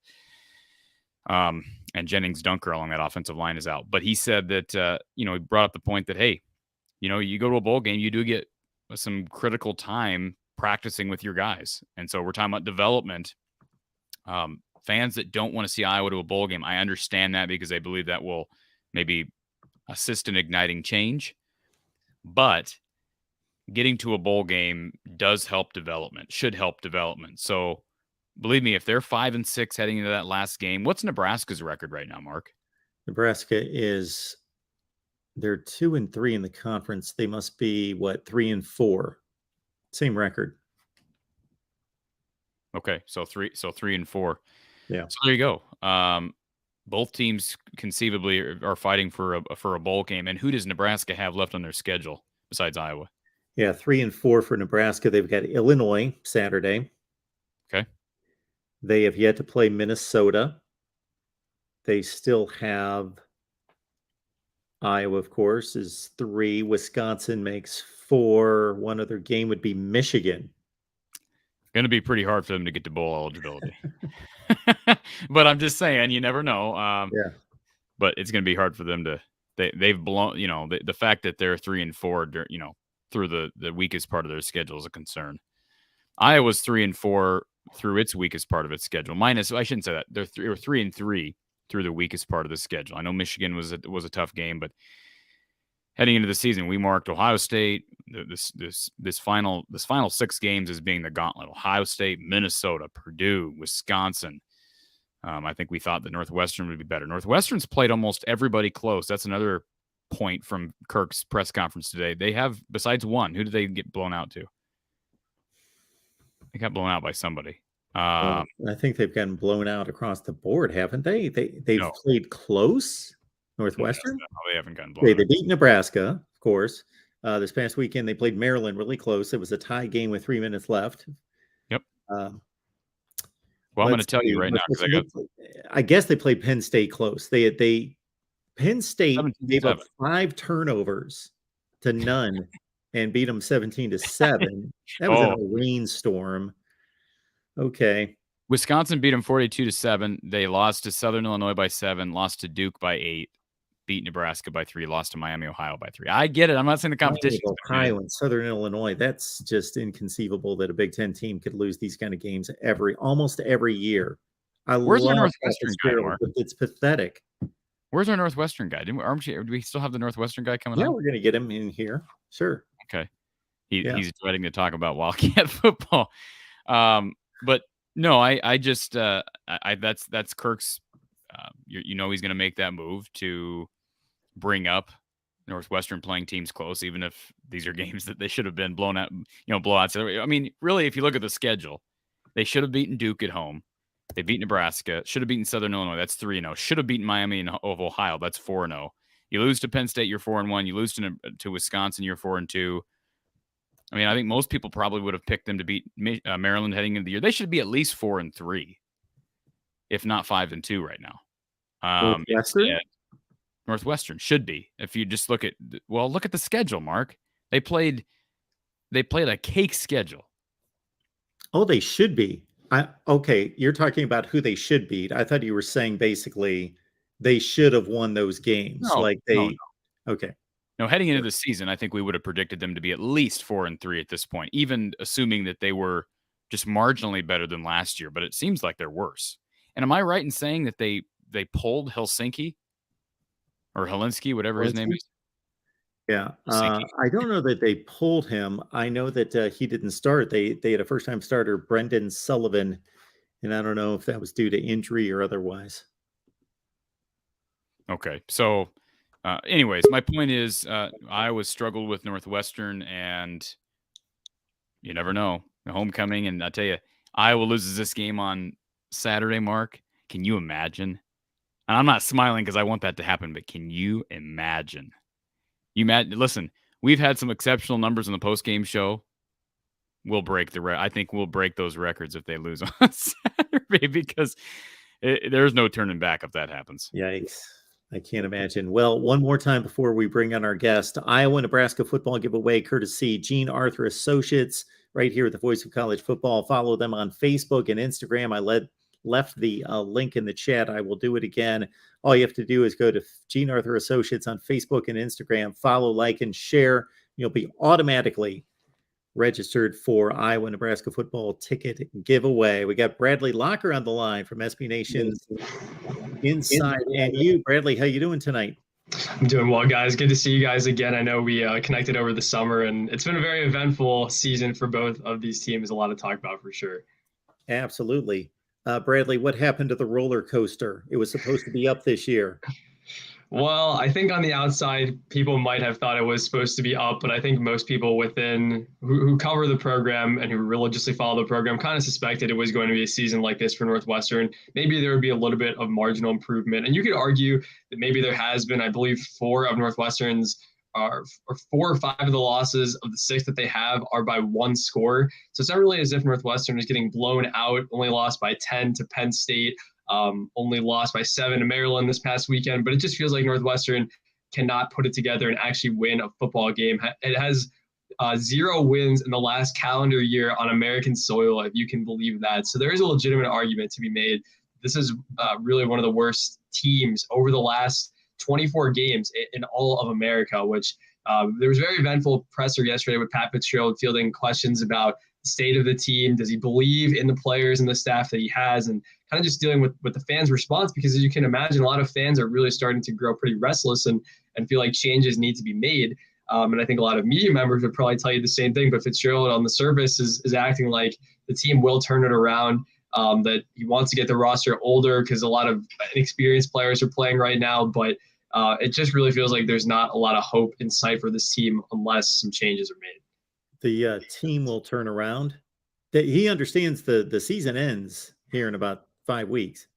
And Jennings Dunker along that offensive line is out. But he said that, he brought up the point that, hey, you go to a bowl game, you do get some critical time practicing with your guys. And so we're talking about development. Fans that don't want to see Iowa to a bowl game, I understand that because I believe that will maybe assist in igniting change. But getting to a bowl game does help development, should help development. So believe me, if they're 5-6 heading into that last game, what's Nebraska's record right now, Mark? Nebraska they're 2-3 in the conference. They must be 3-4. Same record. Okay, so 3-4. Yeah. So there you go. Both teams conceivably are fighting for a bowl game. And who does Nebraska have left on their schedule besides Iowa? Yeah, 3-4 for Nebraska. They've got Illinois Saturday. Okay. They have yet to play Minnesota. They still have Iowa, of course, is 3. Wisconsin makes 4. One other game would be Michigan. Going to be pretty hard for them to get to bowl eligibility. But I'm just saying, you never know. Yeah. But it's going to be hard for them to. They've blown. The fact that they're 3-4, through the weakest part of their schedule is a concern. Iowa's 3-4 through its weakest part of its schedule. I shouldn't say that. They're 3-3 through the weakest part of the schedule. I know Michigan was a tough game, but heading into the season, we marked Ohio State. This final 6 games as being the gauntlet: Ohio State, Minnesota, Purdue, Wisconsin. I think we thought that Northwestern would be better. Northwestern's played almost everybody close. That's another point from Kirk's press conference today. They have, besides one, who did they get blown out to? They got blown out by somebody. I think they've gotten blown out across the board, haven't they? They've played close. Northwestern? No, they haven't gotten blown out. They beat Nebraska, of course. This past weekend, they played Maryland really close. It was a tie game with 3 minutes left. Yep. Well, I'm going to tell you right now, because I guess they played Penn State close. Penn State gave up 5 turnovers to none and beat them 17-7. That was in a rainstorm. Okay. Wisconsin beat them 42-7. They lost to Southern Illinois by 7, lost to Duke by 8, beat Nebraska by 3, lost to Miami, Ohio by 3. I get it. I'm not saying the competition. Ohio and Southern Illinois, that's just inconceivable that a Big Ten team could lose these kind of games almost every year. Where's our Northwestern guy, Mark? It's pathetic. Where's our Northwestern guy? Do we still have the Northwestern guy coming up? Yeah, we're going to get him in here. Sure. Okay. He's dreading to talk about Wildcat football. But no, I just that's Kirk's. He's going to make that move to bring up Northwestern playing teams close, even if these are games that they should have been blown out, blowouts. I mean, really, if you look at the schedule, they should have beaten Duke at home. They beat Nebraska. Should have beaten Southern Illinois. That's 3-0. Should have beaten Miami of Ohio. That's 4-0. You lose to Penn State, you're 4-1. You lose to Wisconsin, you're 4-2. I mean, I think most people probably would have picked them to beat Maryland heading into the year. They should be at least 4-3, if not 5-2 right now. Northwestern should be. If you just look at the schedule, Mark. They played a cake schedule. Oh, they should be. Okay, you're talking about who they should beat. I thought you were saying basically they should have won those games. No. Okay. No, heading into the season, I think we would have predicted them to be at least 4-3 at this point, even assuming that they were just marginally better than last year. But it seems like they're worse. And am I right in saying that they pulled Helsinki or Helsinki, whatever his name is? Yeah, I don't know that they pulled him. I know that he didn't start. They had a first-time starter, Brendan Sullivan, and I don't know if that was due to injury or otherwise. Okay. So, anyways, my point is Iowa struggled with Northwestern, and you never know. Homecoming, and I tell you, Iowa loses this game on Saturday, Mark. Can you imagine? And I'm not smiling because I want that to happen, but can you imagine? Listen, we've had some exceptional numbers in the post-game show. We'll break I think we'll break those records if they lose on Saturday because there's no turning back if that happens. Yikes. I can't imagine. Well, one more time before we bring on our guest, Iowa-Nebraska football giveaway courtesy Gene Arthur Associates right here at the Voice of College Football. Follow them on Facebook and Instagram. I left the link in the chat. I will do it again. All you have to do is go to Gene Arthur Associates on Facebook and Instagram. Follow, like, and share. You'll be automatically registered for Iowa-Nebraska football ticket giveaway. We got Bradley Locker on the line from SB Nation's Inside. And you, Bradley, how you doing tonight? I'm doing well, guys. Good to see you guys again. I know we connected over the summer, and it's been a very eventful season for both of these teams. A lot to talk about for sure. Absolutely. Bradley, what happened to the roller coaster? It was supposed to be up this year. Well, I think on the outside, people might have thought it was supposed to be up, but I think most people within who cover the program and who religiously follow the program kind of suspected it was going to be a season like this for Northwestern. Maybe there would be a little bit of marginal improvement. And you could argue that maybe there has been, I believe, 4 of Northwestern's or 4 or 5 of the losses of the 6 that they have are by 1 score. So it's not really as if Northwestern is getting blown out, only lost by 10 to Penn State. Only lost by 7 to Maryland this past weekend, but it just feels like Northwestern cannot put it together and actually win a football game. It has 0 wins in the last calendar year on American soil, if you can believe that. So there is a legitimate argument to be made. This is really one of the worst teams over the last 24 games in all of America, which there was a very eventful presser yesterday with Pat Fitzgerald fielding questions about the state of the team. Does he believe in the players and the staff that he has? And kind of just dealing with the fans' response, because as you can imagine, a lot of fans are really starting to grow pretty restless and feel like changes need to be made. And I think a lot of media members would probably tell you the same thing, but Fitzgerald on the surface is acting like the team will turn it around, that he wants to get the roster older because a lot of inexperienced players are playing right now. But it just really feels like there's not a lot of hope in sight for this team unless some changes are made. The team will turn around. He understands the season ends here in about 5 weeks.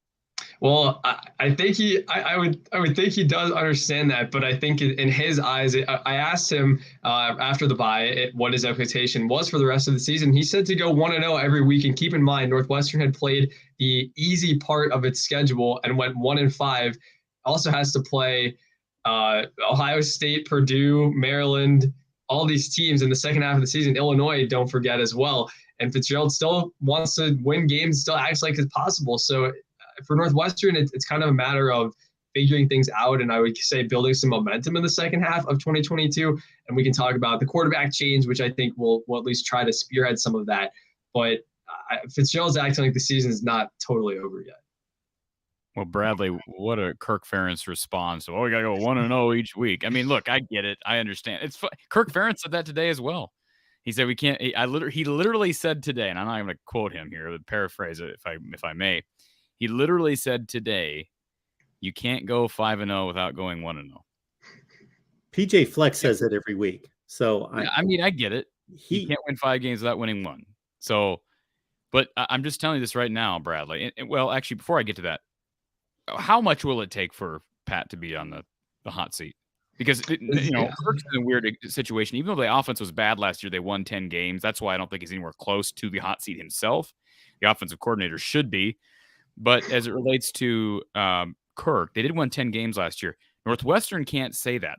Well, I think I would think he does understand that, but I think in his eyes, I asked him after the bye what his expectation was for the rest of the season. He said to go 1-0 every week, and keep in mind Northwestern had played the easy part of its schedule and went 1-5. Also has to play Ohio State, Purdue, Maryland, all these teams in the second half of the season. Illinois, don't forget as well. And Fitzgerald still wants to win games, still acts like it's possible. So for Northwestern, it's kind of a matter of figuring things out, and I would say building some momentum in the second half of 2022. And we can talk about the quarterback change, which I think will at least try to spearhead some of that. But Fitzgerald's acting like the season is not totally over yet. Well, Bradley, what a Kirk Ferentz response. Oh, we got to go 1-0 each week. I mean, look, I get it. I understand. It's Kirk Ferentz said that today as well. He said we can't. He literally said today, and I'm not going to quote him here, but paraphrase it if I may. He literally said today, you can't go 5-0 without going 1-0. PJ Flex says it every week. So I mean, I get it. He can't win 5 games without winning 1. So, but I'm just telling you this right now, Bradley. Well, actually, before I get to that, how much will it take for Pat to be on the hot seat? Because Kirk's in a weird situation. Even though the offense was bad last year, they won 10 games. That's why I don't think he's anywhere close to the hot seat himself. The offensive coordinator should be. But as it relates to Kirk, they did win 10 games last year. Northwestern can't say that.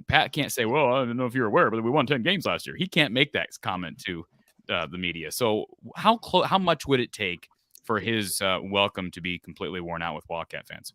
Pat can't say, well, I don't know if you're aware, but we won 10 games last year. He can't make that comment to the media. So how much would it take for his welcome to be completely worn out with Wildcat fans?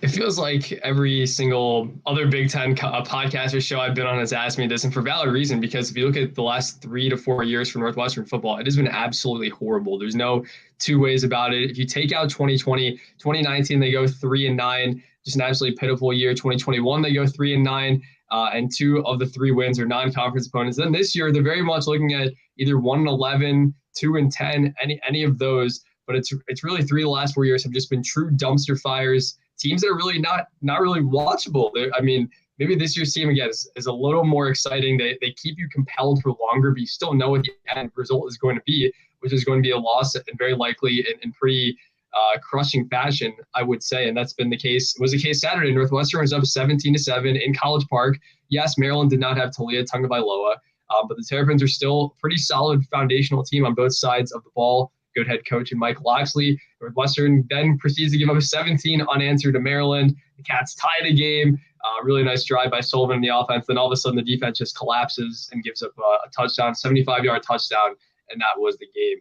It feels like every single other Big Ten podcast or show I've been on has asked me this, and for valid reason, because if you look at the last 3 to 4 years for Northwestern football, it has been absolutely horrible. There's no two ways about it. If you take out 2020, 2019, they go 3-9, just an absolutely pitiful year. 2021, they go 3-9, and 2 of the 3 wins are non-conference opponents. Then this year, they're very much looking at either 1-11, 2-10, any of those. But it's really 3 of the last 4 years have just been true dumpster fires teams that are really not really watchable. I mean, maybe this year's team again is a little more exciting. They keep you compelled for longer, but you still know what the end result is going to be, which is going to be a loss and very likely in pretty crushing fashion, I would say. And that's been the case. It was the case Saturday. Northwestern was up 17-7 in College Park. Yes, Maryland did not have Talia Tagovailoa, but the Terrapins are still a pretty solid foundational team on both sides of the ball. Good head coach and Mike Loxley. Northwestern then proceeds to give up a 17 unanswered to Maryland. The Cats tie the game. Really nice drive by Sullivan in the offense. Then all of a sudden the defense just collapses and gives up a touchdown, 75-yard touchdown, and that was the game.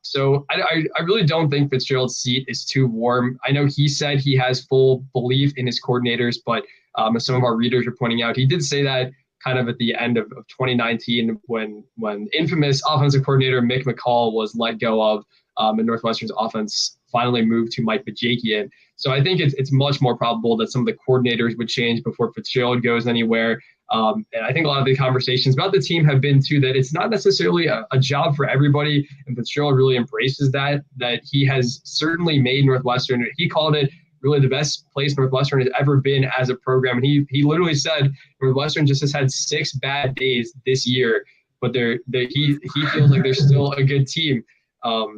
So I really don't think Fitzgerald's seat is too warm. I know he said he has full belief in his coordinators, but as some of our readers are pointing out, he did say that kind of at the end of 2019 when infamous offensive coordinator Mick McCall was let go of and Northwestern's offense finally moved to Mike Bajakian. So I think it's much more probable that some of the coordinators would change before Fitzgerald goes anywhere. And I think a lot of the conversations about the team have been too that it's not necessarily a job for everybody. And Fitzgerald really embraces that he has certainly made Northwestern, he called it really the best place Northwestern has ever been as a program. And he literally said Northwestern just has had 6 bad days this year, but he feels like they're still a good team.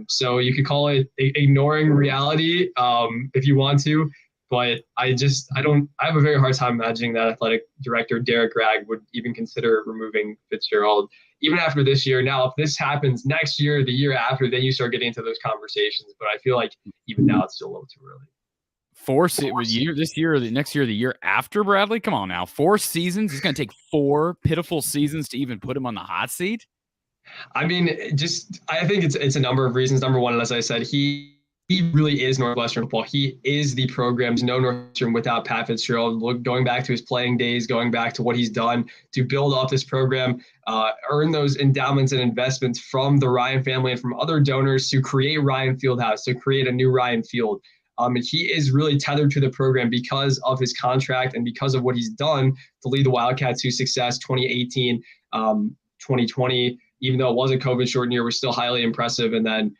So you could call it ignoring reality if you want to, but I have a very hard time imagining that athletic director Derek Ragg would even consider removing Fitzgerald even after this year. Now, if this happens next year, the year after, then you start getting into those conversations. But I feel like even now it's still a little too early. This year, the next year, the year after, Bradley? Come on now. 4 seasons? It's going to take 4 pitiful seasons to even put him on the hot seat? I mean, I think it's a number of reasons. Number one, as I said, he really is Northwestern football. He is the program's no Northwestern without Pat Fitzgerald. Going back to his playing days, going back to what he's done to build off this program, earn those endowments and investments from the Ryan family and from other donors to create Ryan Fieldhouse, to create a new Ryan Field. And he is really tethered to the program because of his contract and because of what he's done to lead the Wildcats to success 2018, 2020. Even though it was a COVID-shortened year, was still highly impressive. And then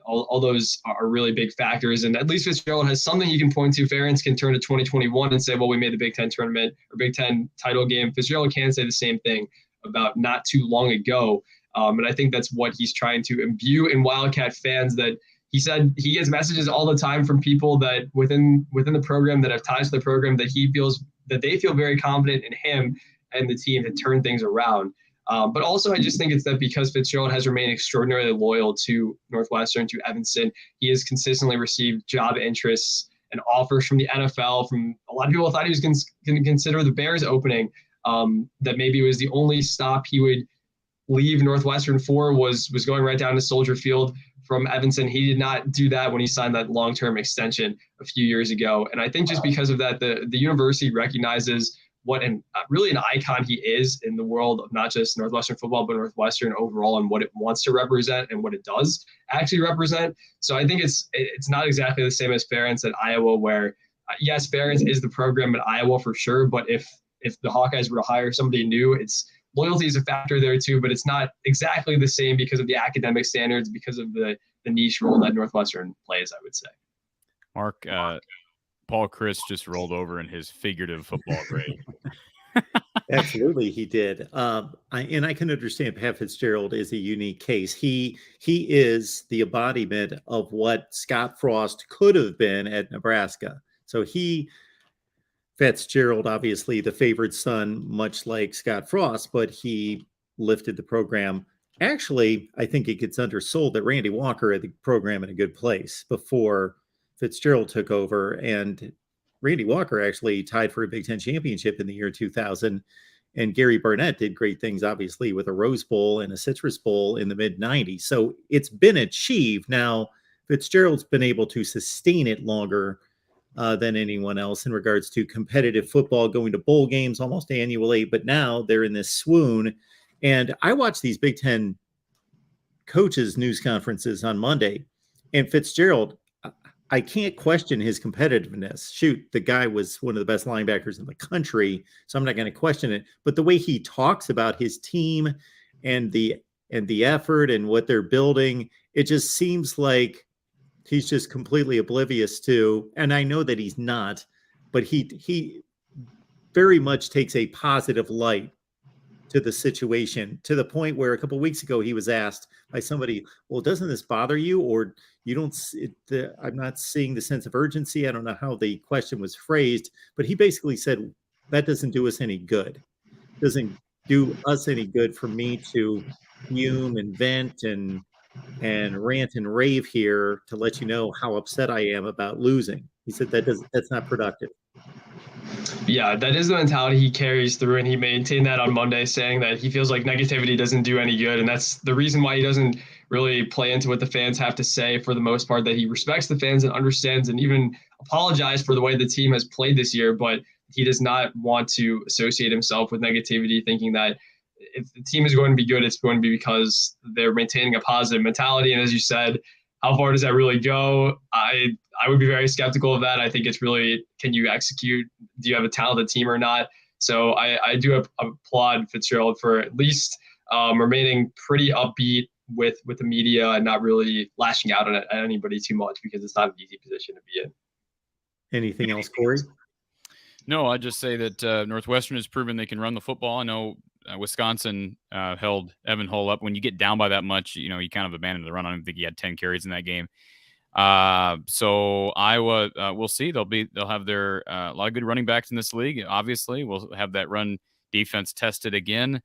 all those are really big factors. And at least Fitzgerald has something he can point to. Ferentz can turn to 2021 and say, well, we made the Big Ten tournament or Big Ten title game. Fitzgerald can say the same thing about not too long ago. And I think that's what he's trying to imbue in Wildcat fans, that he said he gets messages all the time from people that within the program that have ties to the program that he feels that they feel very confident in him and the team to turn things around. But also, I just think it's that because Fitzgerald has remained extraordinarily loyal to Northwestern, to Evanston, he has consistently received job interests and offers from the NFL. From a lot of people thought he was going to consider the Bears opening, that maybe it was the only stop he would leave Northwestern for was going right down to Soldier Field from Evanston. He did not do that when he signed that long-term extension a few years ago. And I think just because of that, the university recognizes what really an icon he is in the world of not just Northwestern football, but Northwestern overall, and what it wants to represent and what it does actually represent. So I think it's not exactly the same as Ferentz at Iowa, where yes, Ferentz is the program at Iowa for sure, but if the Hawkeyes were to hire somebody new, it's loyalty is a factor there too, but it's not exactly the same because of the academic standards, because of the niche role that Northwestern plays, I would say. Mark, Paul Chris just rolled over in his figurative football grade. Absolutely, he did. I can understand Pat Fitzgerald is a unique case. He is the embodiment of what Scott Frost could have been at Nebraska. So Fitzgerald, obviously the favored son, much like Scott Frost, but he lifted the program. Actually, I think it gets undersold that Randy Walker had the program in a good place before Fitzgerald took over, and Randy Walker actually tied for a Big Ten championship in the year 2000. And Gary Barnett did great things, obviously, with a Rose Bowl and a Citrus Bowl in the mid-90s. So it's been achieved. Now, Fitzgerald's been able to sustain it longer than anyone else in regards to competitive football, going to bowl games almost annually. But now they're in this swoon. And I watched these Big Ten coaches' news conferences on Monday, and Fitzgerald, I can't question his competitiveness. Shoot, the guy was one of the best linebackers in the country, so I'm not going to question it. But the way he talks about his team and the effort and what they're building, it just seems like he's just completely oblivious to, and I know that he's not, but he very much takes a positive light to the situation, to the point where a couple of weeks ago he was asked by somebody, well, doesn't this bother you, or you don't I'm not seeing the sense of urgency. I don't know how the question was phrased, but he basically said that doesn't do us any good. Doesn't do us any good for me to fume and vent and rant and rave here to let you know how upset I am about losing. He said that's not productive. Yeah, that is the mentality he carries through, and he maintained that on Monday, saying that he feels like negativity doesn't do any good, and that's the reason why he doesn't really play into what the fans have to say for the most part, that he respects the fans and understands and even apologized for the way the team has played this year, but he does not want to associate himself with negativity, thinking that if the team is going to be good, it's going to be because they're maintaining a positive mentality. And as you said, how far does that really go? I would be very skeptical of that. I think it's really, can you execute? Do you have a talented team or not? So I do applaud Fitzgerald for at least remaining pretty upbeat with the media and not really lashing out at anybody too much, because it's not an easy position to be in. Anything else, Corey? No, I just say that Northwestern has proven they can run the football. I know Wisconsin held Evan Hull up. When you get down by that much, you kind of abandon the run. I don't think he had 10 carries in that game. So Iowa, we'll see. They'll have their a lot of good running backs in this league. Obviously, we'll have that run defense tested again.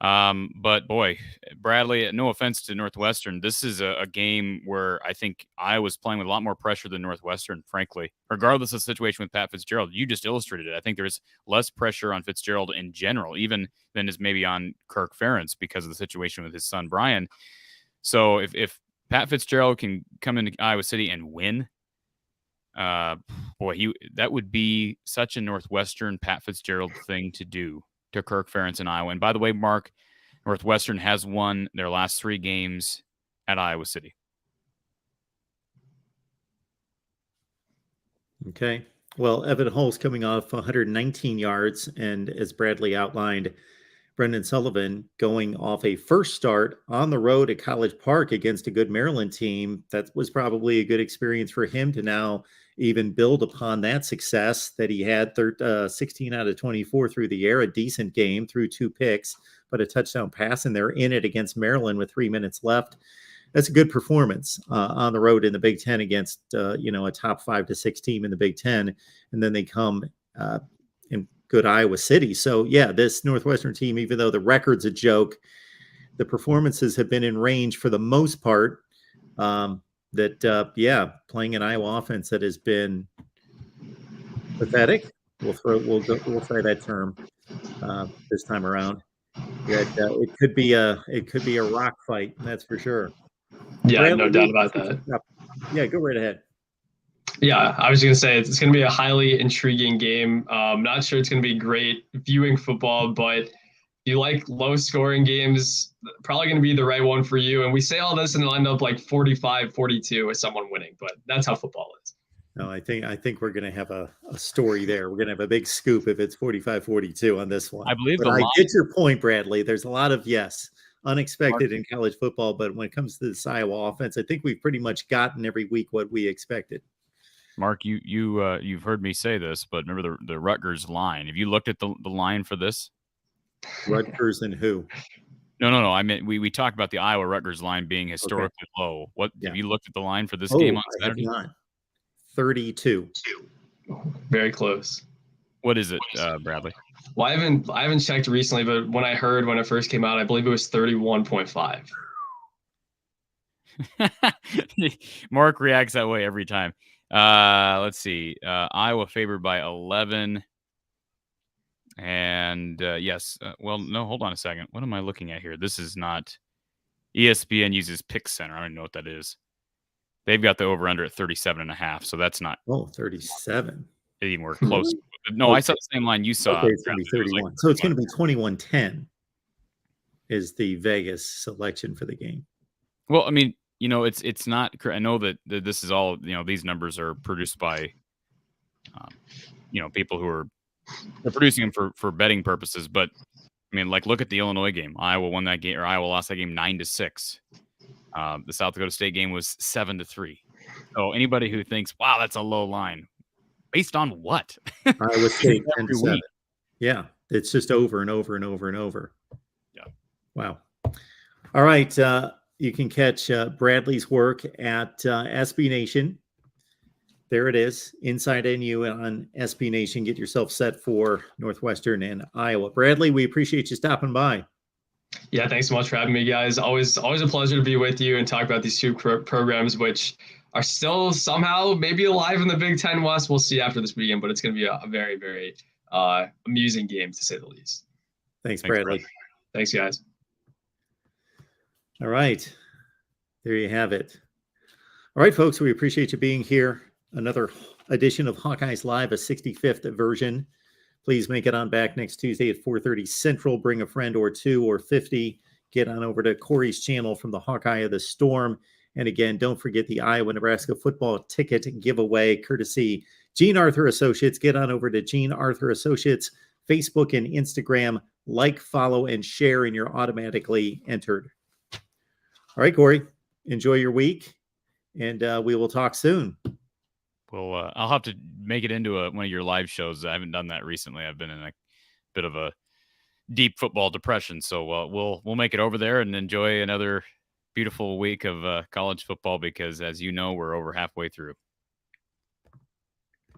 But boy, Bradley, no offense to Northwestern, this is a game where I think Iowa's playing with a lot more pressure than Northwestern, frankly, regardless of the situation with Pat Fitzgerald. You just illustrated it. I think there's less pressure on Fitzgerald in general, even than is maybe on Kirk Ferentz because of the situation with his son, Brian. So if Pat Fitzgerald can come into Iowa City and win, that would be such a Northwestern Pat Fitzgerald thing to do to Kirk Ferentz in Iowa. And by the way, Mark, Northwestern has won their last 3 games at Iowa City. Okay. Well, Evan Hull's coming off 119 yards, and as Bradley outlined, Brendan Sullivan going off a first start on the road at College Park against a good Maryland team. That was probably a good experience for him to now even build upon that success that he had 16 out of 24 through the air, a decent game, through 2 picks, but a touchdown pass, and they're in it against Maryland with 3 minutes left. That's a good performance on the road in the Big Ten against, a top 5 to 6 team in the Big Ten. And then they come in good Iowa City. So yeah, this Northwestern team, even though the record's a joke, the performances have been in range for the most part. Playing an Iowa offense that has been pathetic. We'll try that term this time around. It could be a rock fight. That's for sure. Yeah, Bradley, no doubt about that. Yeah, go right ahead. Yeah, I was going to say it's going to be a highly intriguing game. Not sure it's going to be great viewing football, but if you like low-scoring games, probably going to be the right one for you. And we say all this and it'll end up like 45-42 with someone winning, but that's how football is. No, I think we're going to have a story there. We're going to have a big scoop if it's 45-42 on this one. I believe I get your point, Bradley. There's a lot of, unexpected in college football, but when it comes to this Iowa offense, I think we've pretty much gotten every week what we expected. Mark, you've heard me say this, but remember the Rutgers line. Have you looked at the line for this? Rutgers and who? No. I mean, we talked about the Iowa Rutgers line being historically low. Have you looked at the line for this game on Saturday? 32. Very close. What is it, Bradley? Well, I haven't checked recently, but when it first came out, I believe it was 31.5. Mark reacts that way every time. Let's see. Iowa favored by 11. And yes. No, hold on a second. What am I looking at here? This is not ESPN uses Pick Center. I don't know what that is. They've got the over under at 37.5. So that's not 37. It even work close. No, I saw the same line you saw. Okay, it's going to be 31. So it's going to be 21-10 is the Vegas selection for the game. Well, I mean, it's not. I know that this is all. These numbers are produced by, people who are producing them for betting purposes. But I mean, look at the Illinois game. Iowa won that game, or Iowa lost that game 9-6. The South Dakota State game was 7-3. So anybody who thinks, wow, that's a low line, based on what? Iowa State Every 10-7. week. Yeah, it's just over and over and over and over. Yeah. Wow. All right. You can catch Bradley's work at SB Nation. There it is, Inside NU on SB Nation. Get yourself set for Northwestern and Iowa. Bradley, we appreciate you stopping by. Yeah, thanks so much for having me, guys. Always a pleasure to be with you and talk about these two programs, which are still somehow maybe alive in the Big Ten West. We'll see after this weekend, but it's going to be a very, very amusing game, to say the least. Thanks, Bradley. Thanks, guys. All right. There you have it. All right, folks, we appreciate you being here. Another edition of Hawkeyes Live, a 65th version. Please make it on back next Tuesday at 4:30 Central. Bring a friend or two or 50. Get on over to Corey's channel from the Hawkeye of the Storm. And again, don't forget the Iowa-Nebraska football ticket giveaway, courtesy Gene Arthur Associates. Get on over to Gene Arthur Associates, Facebook and Instagram. Like, follow, and share, and you're automatically entered. All right, Corey, enjoy your week, and we will talk soon. Well, I'll have to make it into one of your live shows. I haven't done that recently. I've been in a bit of a deep football depression, so we'll make it over there and enjoy another beautiful week of college football, because as you know, we're over halfway through.